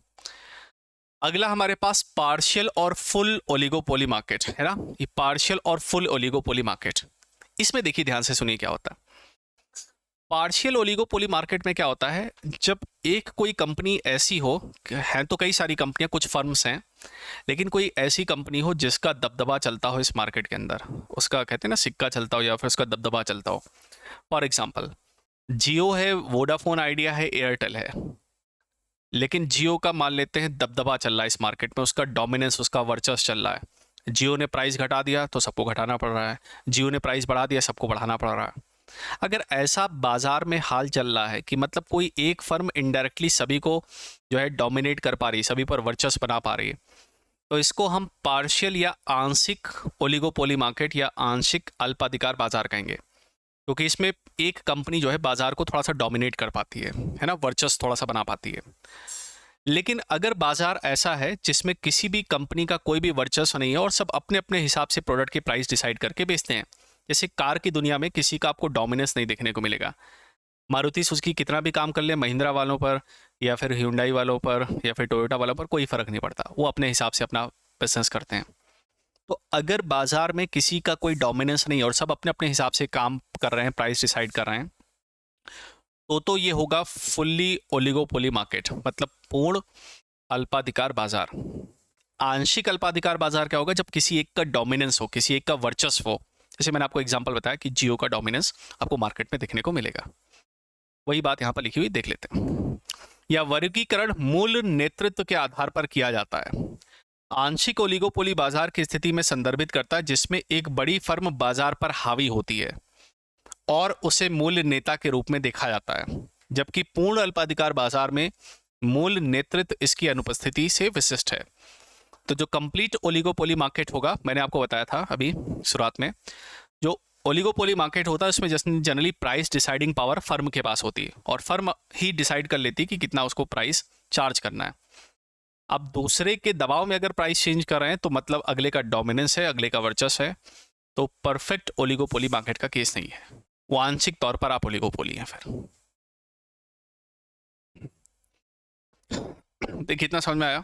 अगला हमारे पास पार्शियल और फुल ओलिगोपोली मार्केट है ना। ये पार्शियल और फुल ओलिगोपोली मार्केट, इसमें देखिए ध्यान से सुनिए क्या होता है। पार्शियल ओलिगोपोली मार्केट में क्या होता है, जब एक कोई कंपनी ऐसी हो, हैं तो कई सारी कंपनियां, कुछ फर्म्स हैं, लेकिन कोई ऐसी कंपनी हो जिसका दबदबा चलता हो इस मार्केट के अंदर, उसका कहते हैं ना सिक्का चलता हो, या फिर उसका दबदबा चलता हो। फॉर एग्जाम्पल, जियो है, वोडाफोन आइडिया है, एयरटेल है, लेकिन जियो का मान लेते हैं दबदबा चल रहा है इस मार्केट में, उसका डोमिनेंस, उसका वर्चस्व चल रहा है। जियो ने प्राइस घटा दिया तो सबको घटाना पड़ रहा है, जियो ने प्राइस बढ़ा दिया सबको बढ़ाना पड़ रहा है। अगर ऐसा बाजार में हाल चल रहा है कि मतलब कोई एक फर्म इनडायरेक्टली सभी को जो है डोमिनेट कर पा रही है, सभी पर वर्चस्व बना पा रही है, तो इसको हम पार्शियल या आंशिक ओलिगोपोली मार्केट या आंशिक अल्पाधिकार बाजार कहेंगे, क्योंकि इसमें एक कंपनी जो है बाजार को थोड़ा सा डोमिनेट कर पाती है ना, वर्चस्व थोड़ा सा बना पाती है। लेकिन अगर बाजार ऐसा है जिसमें किसी भी कंपनी का कोई भी वर्चस्व नहीं है और सब अपने अपने हिसाब से प्रोडक्ट की प्राइस डिसाइड करके बेचते हैं, जैसे कार की दुनिया में किसी का आपको डोमिनेंस नहीं देखने को मिलेगा। मारुति सुजुकी कितना भी काम कर ले, महिंद्रा वालों पर या फिर hyundai वालों पर या फिर टोयोटा वालों पर कोई फर्क नहीं पड़ता, वो अपने हिसाब से अपना बिजनेस करते हैं। तो अगर बाजार में किसी का कोई डोमिनेंस नहीं है और सब अपने अपने हिसाब से काम कर रहे हैं, प्राइस डिसाइड कर रहे हैं, तो ये होगा फुल्ली ओलिगोपोली मार्केट, मतलब पूर्ण अल्पाधिकार बाजार। आंशिक अल्पाधिकार बाजार क्या होगा, जब किसी एक का डोमिनेंस हो, किसी एक का वर्चस्व हो। जैसे मैंने आपको एग्जांपल बताया कि जियो का डोमिनेंस आपको मार्केट में देखने को मिलेगा, वही बात यहाँ पर लिखी हुई, देख लेते हैं। या वर्गीकरण मूल नेतृत्व के आधार पर किया जाता है। आंशिक ओलिगोपोली बाजार की स्थिति में संदर्भित करता है जिसमें एक बड़ी फर्म बाजार पर हावी होती है और उसे मूल नेता के रूप में देखा जाता है, जबकि पूर्ण अल्पाधिकार बाजार में मूल नेतृत्व इसकी अनुपस्थिति से विशिष्ट है। तो जो कंप्लीट ओलिगोपोली मार्केट होगा, मैंने आपको बताया था अभी शुरुआत में, जो ओलिगोपोली मार्केट होता है उसमें generally price deciding power firm के पास होती है और फर्म ही डिसाइड कर लेती है कि कितना उसको प्राइस चार्ज करना है। अब दूसरे के दबाव में अगर प्राइस चेंज कर रहे हैं तो मतलब अगले का डोमिनेंस है, अगले का वर्चस्व है, तो परफेक्ट ओलिगोपोली मार्केट का केस नहीं है, वो आंशिक तौर पर आप ओलिगोपोली हैं। फिर देखिए इतना समझ में आया।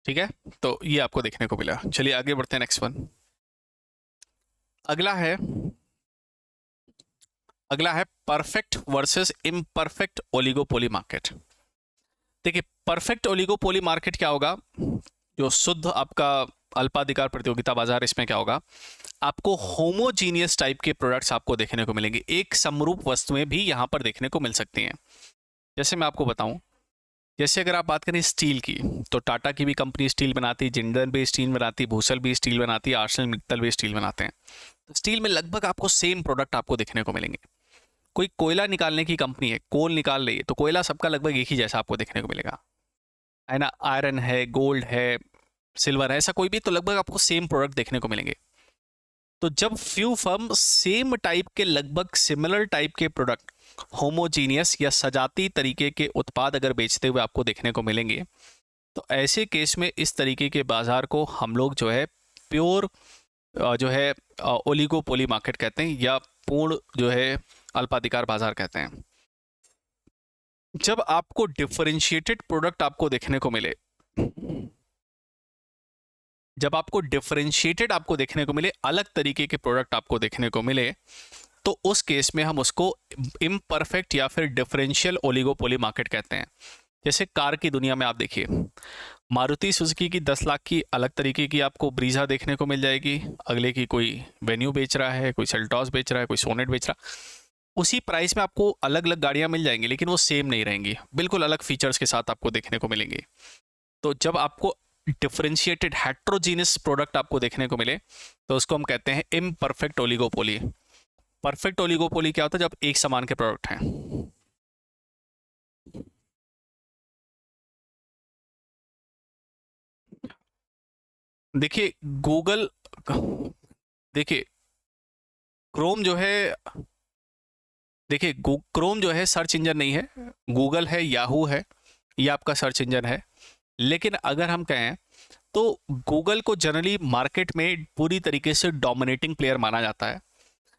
ठीक है, तो ये आपको देखने को मिला। चलिए आगे बढ़ते हैं, नेक्स्ट वन। अगला है अगला है perfect versus imperfect oligopoly market. देखिए, परफेक्ट ओलिगोपोली मार्केट क्या होगा, जो शुद्ध आपका अल्पाधिकार प्रतियोगिता बाजार, इसमें क्या होगा, आपको होमोजीनियस टाइप के प्रोडक्ट्स आपको देखने को मिलेंगे, एक समरूप वस्तुएं भी यहां पर देखने को मिल सकती हैं। जैसे मैं आपको बताऊं, जैसे अगर आप बात करें स्टील की, तो टाटा की भी कंपनी स्टील बनाती है, जिंदल भी स्टील बनाती है, भूसल भी स्टील बनाती है, आर्सेनल मित्तल भी स्टील बनाते हैं। तो स्टील में लगभग आपको सेम प्रोडक्ट आपको देखने को मिलेंगे। कोई कोयला निकालने की कंपनी है, कोल निकाल रही है, तो कोयला सबका लगभग एक ही जैसा आपको देखने को मिलेगा, है ना। आयरन है, गोल्ड है, सिल्वर है, ऐसा कोई भी, तो लगभग आपको सेम प्रोडक्ट देखने को मिलेंगे। तो जब फ्यू फर्म सेम टाइप के, लगभग सिमिलर टाइप के प्रोडक्ट, होमोजीनियस या सजाती तरीके के उत्पाद अगर बेचते हुए आपको देखने को मिलेंगे, तो ऐसे केस में इस तरीके के बाजार को हम लोग जो है प्योर जो है ओलिगोपोली मार्केट कहते हैं, या पूर्ण जो है अल्पाधिकार बाजार कहते हैं। जब आपको डिफरेंशिएटेड प्रोडक्ट आपको देखने को मिले, जब आपको डिफरेंशिएटेड आपको देखने को मिले, अलग तरीके के प्रोडक्ट आपको देखने को मिले, तो उस केस में हम उसको इम्परफेक्ट या फिर डिफरेंशियल ओलिगोपोली मार्केट कहते हैं। जैसे कार की दुनिया में आप देखिए, मारुति सुजुकी की 10 लाख की अलग तरीके की आपको ब्रीजा देखने को मिल जाएगी, अगले की कोई वेन्यू बेच रहा है, कोई सेल्टॉस बेच रहा है, कोई सोनेट बेच रहा है। उसी प्राइस में आपको अलग अलग गाड़ियां मिल जाएंगी, लेकिन वो सेम नहीं रहेंगी, बिल्कुल अलग फीचर्स के साथ आपको देखने को मिलेंगी। तो जब आपको डिफरेंशिएटेड हेट्रोजीनियस प्रोडक्ट आपको देखने को मिले, तो उसको हम कहते हैं इम्परफेक्ट ओलिगोपोली। परफेक्ट ओलिगोपोली क्या होता है, जब एक समान के प्रोडक्ट हैं। देखिए गूगल, देखिए क्रोम जो है, देखिए क्रोम जो है सर्च इंजन नहीं है, गूगल है, याहू है, ये आपका सर्च इंजन है। लेकिन अगर हम कहें तो गूगल को जनरली मार्केट में पूरी तरीके से डोमिनेटिंग प्लेयर माना जाता है।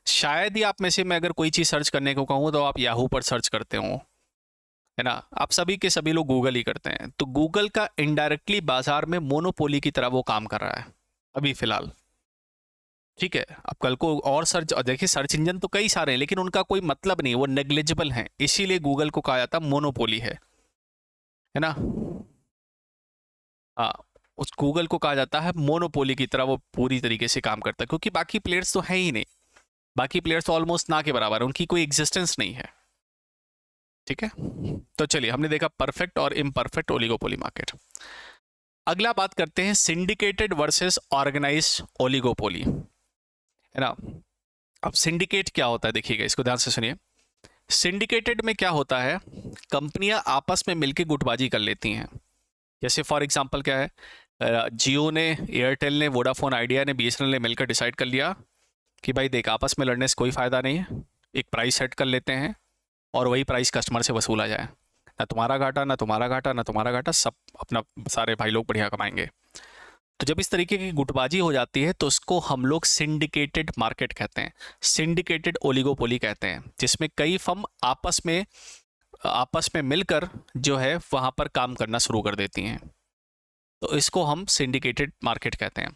शायद ही आप में से मैं अगर कोई चीज़ सर्च करने को कहूँ तो आप याहू पर सर्च करते हो, है ना। आप सभी के सभी लोग गूगल ही करते हैं। तो गूगल का इनडायरेक्टली बाजार में मोनोपोली की तरह वो काम कर रहा है अभी फिलहाल, ठीक है। अब कल को और सर्च, देखिए सर्च इंजन तो कई सारे हैं, लेकिन उनका कोई मतलब नहीं, वो नेग्लिजिबल हैं, इसीलिए गूगल को कहा जाता है मोनोपोली है ना। हाँ, उस गूगल को कहा जाता है मोनोपोली की तरह, वो पूरी तरीके से काम करता है, क्योंकि बाकी प्लेयर्स तो हैं ही नहीं, बाकी प्लेयर्स तो ऑलमोस्ट ना के बराबर है, उनकी कोई एग्जिस्टेंस नहीं है, ठीक है। तो चलिए, हमने देखा परफेक्ट और इम्परफेक्ट ओलिगोपोली मार्केट। अगला बात करते हैं सिंडिकेटेड वर्सेस ऑर्गेनाइज्ड ओलिगोपोली, है ना। अब सिंडिकेट क्या होता है, देखिएगा, इसको ध्यान से सुनिए। सिंडिकेटेड में क्या होता है, कंपनियां आपस में मिलकर गुटबाजी कर लेती हैं। जैसे फॉर एग्जांपल क्या है, जियो ने, एयरटेल ने, वोडाफोन आइडिया ने, बीएसएनएल ने मिलकर डिसाइड कर लिया कि भाई देख, आपस में लड़ने से कोई फ़ायदा नहीं है, एक प्राइस सेट कर लेते हैं और वही प्राइस कस्टमर से वसूला जाए, ना तुम्हारा घाटा, ना तुम्हारा घाटा, ना तुम्हारा घाटा, सब अपना, सारे भाई लोग बढ़िया कमाएंगे। तो जब इस तरीके की गुटबाजी हो जाती है तो उसको हम लोग सिंडिकेटेड मार्केट कहते हैं, सिंडिकेटेड ओलिगोपोली कहते हैं, जिसमें कई फर्म आपस में मिलकर जो है वहाँ पर काम करना शुरू कर देती हैं। तो इसको हम सिंडिकेटेड मार्केट कहते हैं।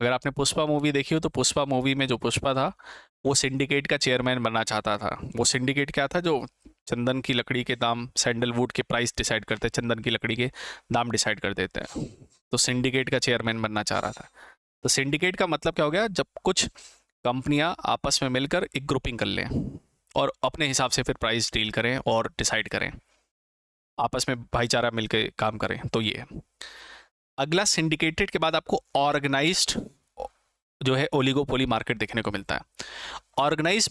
अगर आपने पुष्पा मूवी देखी हो तो पुष्पा मूवी में जो पुष्पा था वो सिंडिकेट का चेयरमैन बनना चाहता था। वो सिंडिकेट क्या था, जो चंदन की लकड़ी के दाम, सैंडलवुड के प्राइस डिसाइड करते, चंदन की लकड़ी के दाम डिसाइड कर देते हैं। तो सिंडिकेट का चेयरमैन बनना चाह रहा था। तो सिंडिकेट का मतलब क्या हो गया, जब कुछ कंपनियां आपस में मिलकर एक ग्रुपिंग कर लें और अपने हिसाब से फिर प्राइस डील करें और डिसाइड करें, आपस में भाईचारा मिलकर काम करें, तो ये है। अगला, सिंडिकेटेड के बाद आपको ऑर्गेनाइज्ड जो है ओलिगोपोली मार्केट देखने को मिलता है। ऑर्गेनाइज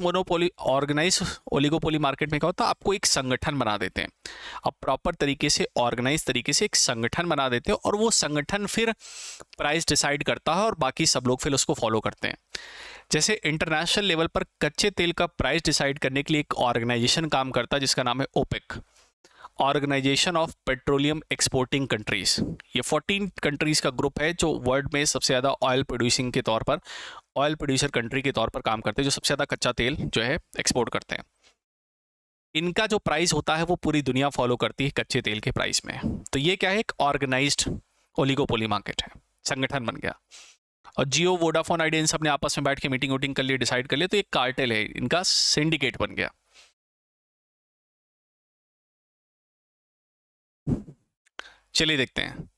ओलिगोपोली मार्केट में क्या होता है, आपको एक संगठन बना देते हैं, अब प्रॉपर तरीके से ऑर्गेनाइज तरीके से एक संगठन बना देते हैं, और वो संगठन फिर प्राइस डिसाइड करता है और बाकी सब लोग फिर उसको फॉलो करते हैं। जैसे इंटरनेशनल लेवल पर कच्चे तेल का प्राइस डिसाइड करने के लिए एक ऑर्गेनाइजेशन काम करता है जिसका नाम है OPEC, organisation of petroleum exporting countries. ये 14 कंट्रीज का ग्रुप है जो वर्ल्ड में सबसे ज़्यादा ऑयल प्रोड्यूसिंग के तौर पर, ऑयल प्रोड्यूसर कंट्री के तौर पर काम करते हैं, जो सबसे ज़्यादा कच्चा तेल जो है एक्सपोर्ट करते हैं। इनका जो प्राइस होता है वो पूरी दुनिया फॉलो करती है कच्चे तेल के प्राइस में। तो ये क्या है, एक ऑर्गेनाइज्ड ओलिगोपोली मार्केट है, संगठन बन गया। और जियो, वोडाफोन, आइडिया इन सब ने आपस में बैठ के मीटिंग वोटिंग कर लिए, डिसाइड कर लिए, तो एक कार्टेल है, इनका सिंडिकेट बन गया। चलिए देखते हैं।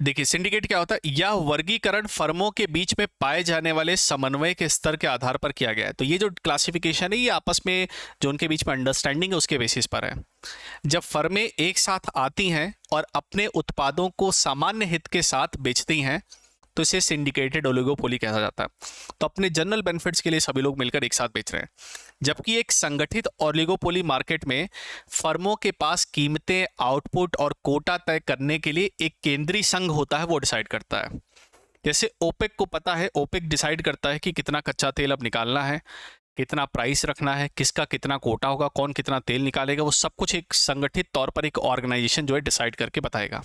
देखिए सिंडिकेट क्या होता है, यह वर्गीकरण फर्मों के बीच में पाए जाने वाले समन्वय के स्तर के आधार पर किया गया है। तो ये जो क्लासिफिकेशन है ये आपस में जो उनके बीच में अंडरस्टैंडिंग है उसके बेसिस पर है। जब फर्में एक साथ आती हैं और अपने उत्पादों को सामान्य हित के साथ बेचती हैं तो इसे सिंडिकेटेड ओलिगोपोली कहा जाता है। तो अपने जनरल बेनिफिट्स के लिए सभी लोग मिलकर एक साथ बेच रहे हैं। जबकि एक संगठित ओलिगोपोली मार्केट में फर्मों के पास कीमतें, आउटपुट और कोटा तय करने के लिए एक केंद्रीय संघ होता है, वो डिसाइड करता है। जैसे ओपेक को पता है, ओपेक डिसाइड करता है कि कितना कच्चा तेल अब निकालना है, कितना प्राइस रखना है, किसका कितना कोटा होगा, कौन कितना तेल निकालेगा, वो सब कुछ एक संगठित तौर पर एक ऑर्गेनाइजेशन जो है डिसाइड करके बताएगा।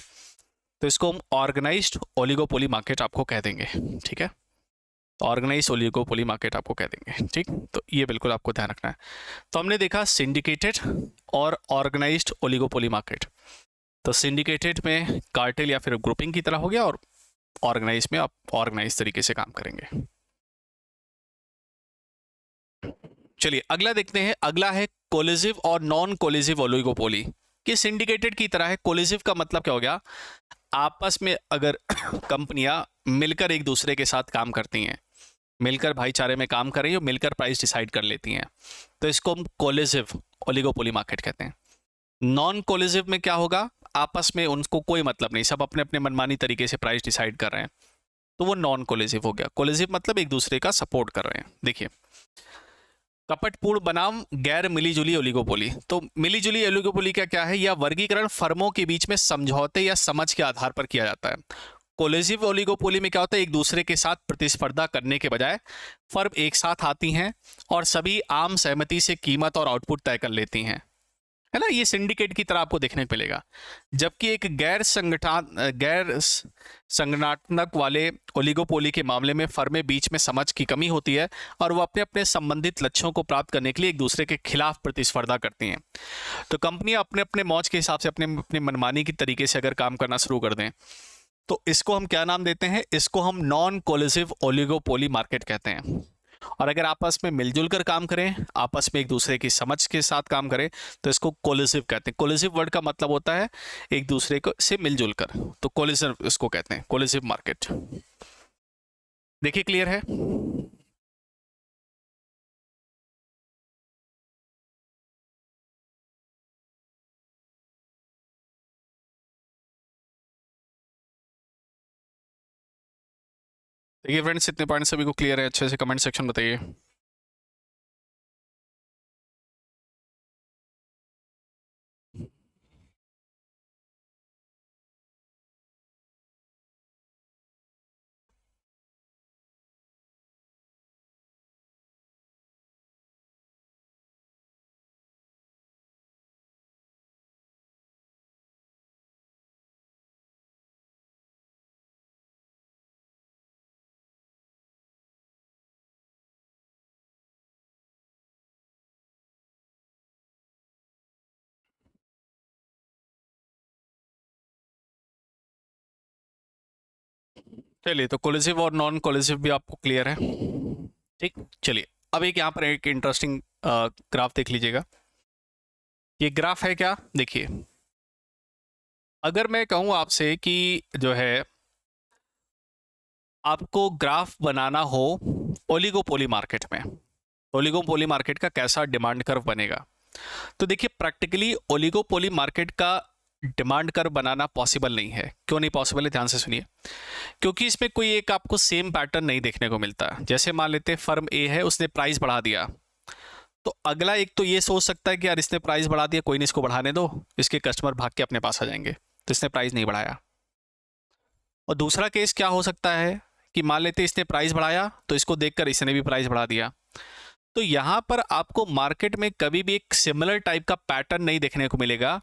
तो इसको हम ऑर्गेनाइज्ड ओलिगोपोली मार्केट आपको कह देंगे, ठीक है। ऑर्गेनाइज्ड ओलिगोपोली मार्केट आपको कह देंगे, ठीक। तो ये बिल्कुल आपको ध्यान रखना है। तो हमने देखा सिंडिकेटेड और ऑर्गेनाइज्ड ओलिगोपोली मार्केट। तो सिंडिकेटेड में कार्टेल या फिर ग्रुपिंग की तरह हो गया, और ऑर्गेनाइज में आप ऑर्गेनाइज तरीके से काम करेंगे। चलिए अगला देखते हैं। अगला है कोलिजिव और नॉन कोलिजिव ओलिगोपोली। कि सिंडिकेटेड की तरह है। कोलिजिव का मतलब क्या हो गया, आपस में अगर कंपनियां मिलकर एक दूसरे के साथ काम करती हैं, मिलकर भाईचारे में काम कर रही है, मिलकर प्राइस डिसाइड कर लेती हैं, तो इसको हम कोलिजिव ओलिगोपोली मार्केट कहते हैं। नॉन कोलिजिव में क्या होगा, आपस में उनको कोई मतलब नहीं, सब अपने अपने मनमानी तरीके से प्राइस डिसाइड कर रहे हैं, तो वो नॉन कोलिजिव हो गया। कोलिजिव मतलब एक दूसरे का सपोर्ट कर रहे हैं। देखिए कपटपूर्ण बनाम गैर मिलीजुली ओलिगोपोली। तो मिलीजुली ओलिगोपोली का क्या है, यह वर्गीकरण फर्मों के बीच में समझौते या समझ के आधार पर किया जाता है। कोलिजिव ओलिगोपोली में क्या होता है, एक दूसरे के साथ प्रतिस्पर्धा करने के बजाय फर्म एक साथ आती हैं और सभी आम सहमति से कीमत और आउटपुट तय कर लेती हैं, है ना। ये सिंडिकेट की तरह आपको देखने को मिलेगा। जबकि एक गैर संगठनात्मक वाले ओलिगोपोली के मामले में फर्में बीच में समझ की कमी होती है और वो अपने अपने संबंधित लक्ष्यों को प्राप्त करने के लिए एक दूसरे के खिलाफ प्रतिस्पर्धा करती हैं। तो कंपनियां अपने अपने मौज के हिसाब से अपने अपने मनमानी की तरीके से अगर काम करना शुरू कर दें तो इसको हम क्या नाम देते हैं, इसको हम नॉन कोलिजिव ओलिगोपोली मार्केट कहते हैं। और अगर आपस में मिलजुल कर काम करें, आपस में एक दूसरे की समझ के साथ काम करें, तो इसको कोलिजिव कहते हैं। कोलिजिव वर्ड का मतलब होता है एक दूसरे को से मिलजुल कर, तो कोलिजिव इसको कहते हैं, कोलिजिव मार्केट। देखिए क्लियर है। देखिए फ्रेंड्स, इतने पॉइंट सभी को क्लियर है, अच्छे से कमेंट सेक्शन बताइए। चलिए, तो कोलिजिव और नॉन कोलिजिव भी आपको क्लियर है, ठीक। चलिए अब एक यहाँ पर एक इंटरेस्टिंग ग्राफ देख लीजिएगा। ये ग्राफ है क्या, देखिए अगर मैं कहूँ आपसे कि जो है आपको ग्राफ बनाना हो ओलिगोपोली मार्केट में, ओलिगोपोली मार्केट का कैसा डिमांड कर्व बनेगा, तो देखिए प्रैक्टिकली ओलिगोपोली मार्केट का डिमांड कर्व बनाना पॉसिबल नहीं है। क्यों नहीं पॉसिबल है, ध्यान से सुनिए। क्योंकि इसमें कोई एक आपको सेम पैटर्न नहीं देखने को मिलता। जैसे मान लेते हैं फर्म ए है, उसने प्राइस बढ़ा दिया, तो अगला एक तो ये सोच सकता है कि यार इसने प्राइस बढ़ा दिया, कोई नहीं इसको बढ़ाने दो, इसके कस्टमर भाग के अपने पास आ जाएंगे, तो इसने प्राइस नहीं बढ़ाया। और दूसरा केस क्या हो सकता है कि मान लेते इसने प्राइस बढ़ाया तो इसको देखकर इसने भी प्राइस बढ़ा दिया। तो यहां पर आपको मार्केट में कभी भी एक सिमिलर टाइप का पैटर्न नहीं देखने को मिलेगा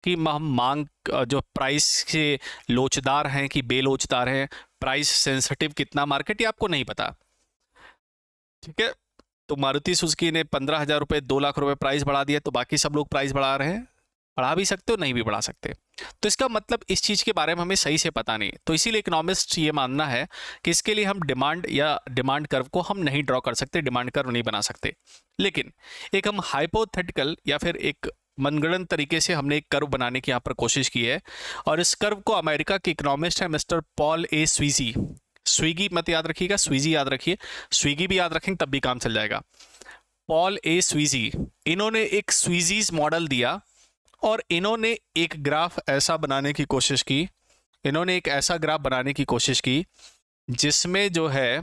कि हम मांग जो प्राइस के लोचदार हैं कि बेलोचदार हैं, प्राइस सेंसिटिव कितना मार्केट, ये आपको नहीं पता, ठीक है। तो मारुति सुजुकी ने 15,000 रुपये 2 लाख रुपए प्राइस बढ़ा दिया, तो बाकी सब लोग प्राइस बढ़ा रहे हैं, बढ़ा भी सकते हो, नहीं भी बढ़ा सकते। तो इसका मतलब इस चीज़ के बारे में हमें सही से पता नहीं, तो इसीलिए इकोनॉमिस्ट ये मानना है कि इसके लिए हम डिमांड या डिमांड कर्व को हम नहीं ड्रॉ कर सकते, डिमांड कर्व नहीं बना सकते। लेकिन एक हम हाइपोथेटिकल या फिर एक मनगढ़ंत तरीके से हमने एक कर्व बनाने की यहाँ पर कोशिश की है, और इस कर्व को अमेरिका के इकोनॉमिस्ट है मिस्टर पॉल ए स्वीजी, स्वीगी मत याद रखिएगा, स्वीजी याद रखिए, स्वीगी भी याद रखेंगे तब भी काम चल जाएगा। पॉल ए स्वीजी, इन्होंने एक स्वीजीज मॉडल दिया और इन्होंने एक ग्राफ ऐसा बनाने की कोशिश की, इन्होंने एक ऐसा ग्राफ बनाने की कोशिश की जिसमें जो है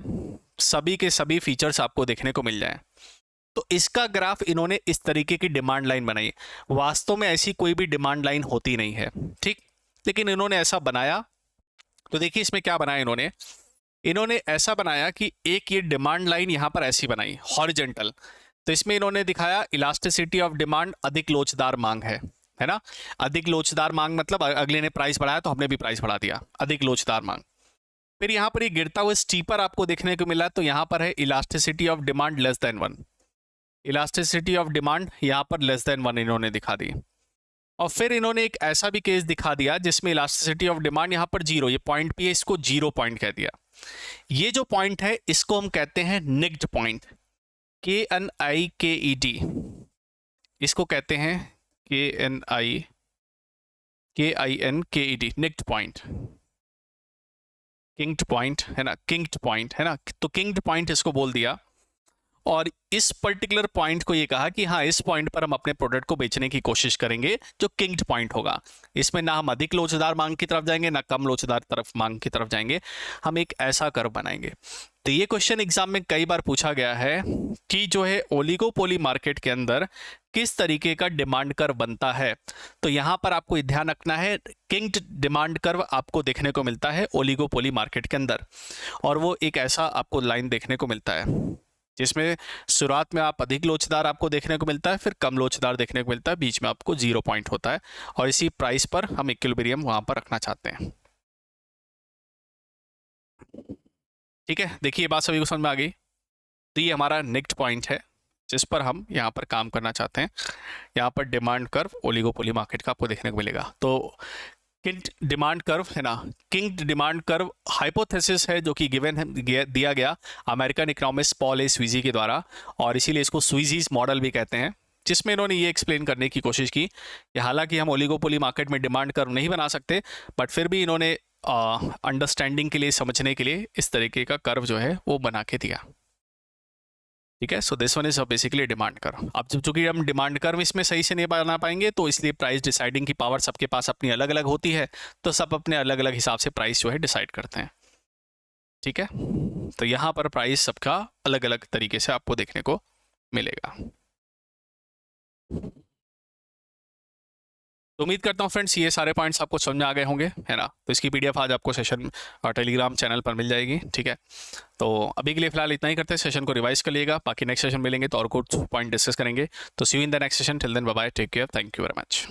सभी के सभी फीचर्स आपको देखने को मिल जाए। तो इसका ग्राफ इन्होंने इस तरीके की डिमांड लाइन बनाई। वास्तव में ऐसी कोई भी डिमांड लाइन होती नहीं है, ठीक, लेकिन इन्होंने ऐसा बनाया। तो देखिए इसमें क्या बनाया इन्होंने, इन्होंने ऐसा बनाया कि एक ये डिमांड लाइन यहाँ पर ऐसी बनाई हॉरिजेंटल। तो इसमें इन्होंने दिखाया इलास्टिसिटी ऑफ डिमांड, अधिक लोचदार मांग है ना। अधिक लोचदार मांग मतलब अगले ने प्राइस बढ़ाया तो हमने भी प्राइस बढ़ा दिया, अधिक लोचदार मांग। फिर यहाँ पर ये गिरता हुआ स्टीपर आपको देखने को मिला, तो यहाँ पर है elasticity of demand less than 1, elasticity of demand यहाँ पर लेस देन 1 इन्होंने दिखा दी। और फिर इन्होंने एक ऐसा भी केस दिखा दिया जिसमें इलास्टिसिटी ऑफ डिमांड यहाँ पर 0, ये पॉइंट भी है, इसको 0 पॉइंट कह दिया। ये जो पॉइंट है इसको हम कहते हैं निक्ड पॉइंट, KNIKED, इसको कहते हैं KNIKED, निक्ड पॉइंट, किंग्ड पॉइंट है ना, किंग्ड पॉइंट है ना। तो किंग्ड पॉइंट इसको बोल दिया, और इस पर्टिकुलर पॉइंट को ये कहा कि हाँ इस पॉइंट पर हम अपने प्रोडक्ट को बेचने की कोशिश करेंगे, जो किंग्ड पॉइंट होगा। इसमें ना हम अधिक लोचदार मांग की तरफ जाएंगे ना कम लोचदार तरफ मांग की तरफ जाएंगे, हम एक ऐसा कर्व बनाएंगे। तो ये क्वेश्चन एग्जाम में कई बार पूछा गया है कि जो है ओलिगोपोली मार्केट के अंदर किस तरीके का डिमांड कर्व बनता है। तो यहाँ पर आपको ध्यान रखना है, किंग्ड डिमांड कर्व आपको देखने को मिलता है ओलिगोपोली मार्केट के अंदर, और वो एक ऐसा आपको लाइन देखने को मिलता है जिसमें शुरुआत में आप अधिक लोचदार आपको देखने को मिलता है, फिर कम लोचदार देखने को मिलता है, बीच में आपको 0 पॉइंट होता है, और इसी प्राइस पर हम इक्विलिब्रियम वहां पर रखना चाहते हैं। ठीक है, देखिए बात सभी को समझ में आ गई। तो ये हमारा नेक्स्ट पॉइंट है जिस पर हम यहाँ पर काम करना चाहते हैं। यहाँ पर डिमांड कर्व ओलिगोपोली मार्केट का आपको देखने को मिलेगा। तो किंग्ड डिमांड कर्व है ना, किंग्ड डिमांड कर्व हाइपोथेसिस है जो कि गिवन है, दिया गया अमेरिकन इकोनॉमिस्ट पॉल ए स्वीजी के द्वारा, और इसीलिए इसको स्वीजीज मॉडल भी कहते हैं, जिसमें इन्होंने ये एक्सप्लेन करने की कोशिश की कि हालांकि हम ओलिगोपोली मार्केट में डिमांड कर्व नहीं बना सकते, बट फिर भी इन्होंने अंडरस्टैंडिंग के लिए, समझने के लिए इस तरीके का कर्व जो है वो बना के दिया। ठीक है, so this one is basically demand curve. अब जब चूंकि हम डिमांड कर्व इसमें सही से नहीं बना पाएंगे, तो इसलिए प्राइस डिसाइडिंग की पावर सबके पास अपनी अलग अलग होती है, तो सब अपने अलग अलग हिसाब से प्राइस जो है डिसाइड करते हैं। ठीक है, तो यहाँ पर प्राइस सबका अलग अलग तरीके से आपको देखने को मिलेगा। तो उम्मीद करता हूँ फ्रेंड्स ये सारे पॉइंट्स आपको समझ में आ गए होंगे, है ना। तो इसकी PDF आज आपको सेशन टेलीग्राम चैनल पर मिल जाएगी। ठीक है, तो अभी के लिए फिलहाल इतना ही करते हैं, सेशन को रिवाइज कर लीजिएगा, बाकी नेक्स्ट सेशन मिलेंगे तो और कुछ पॉइंट डिस्कस करेंगे। तो see you in the next session, till then bye bye, take care, thank you very much.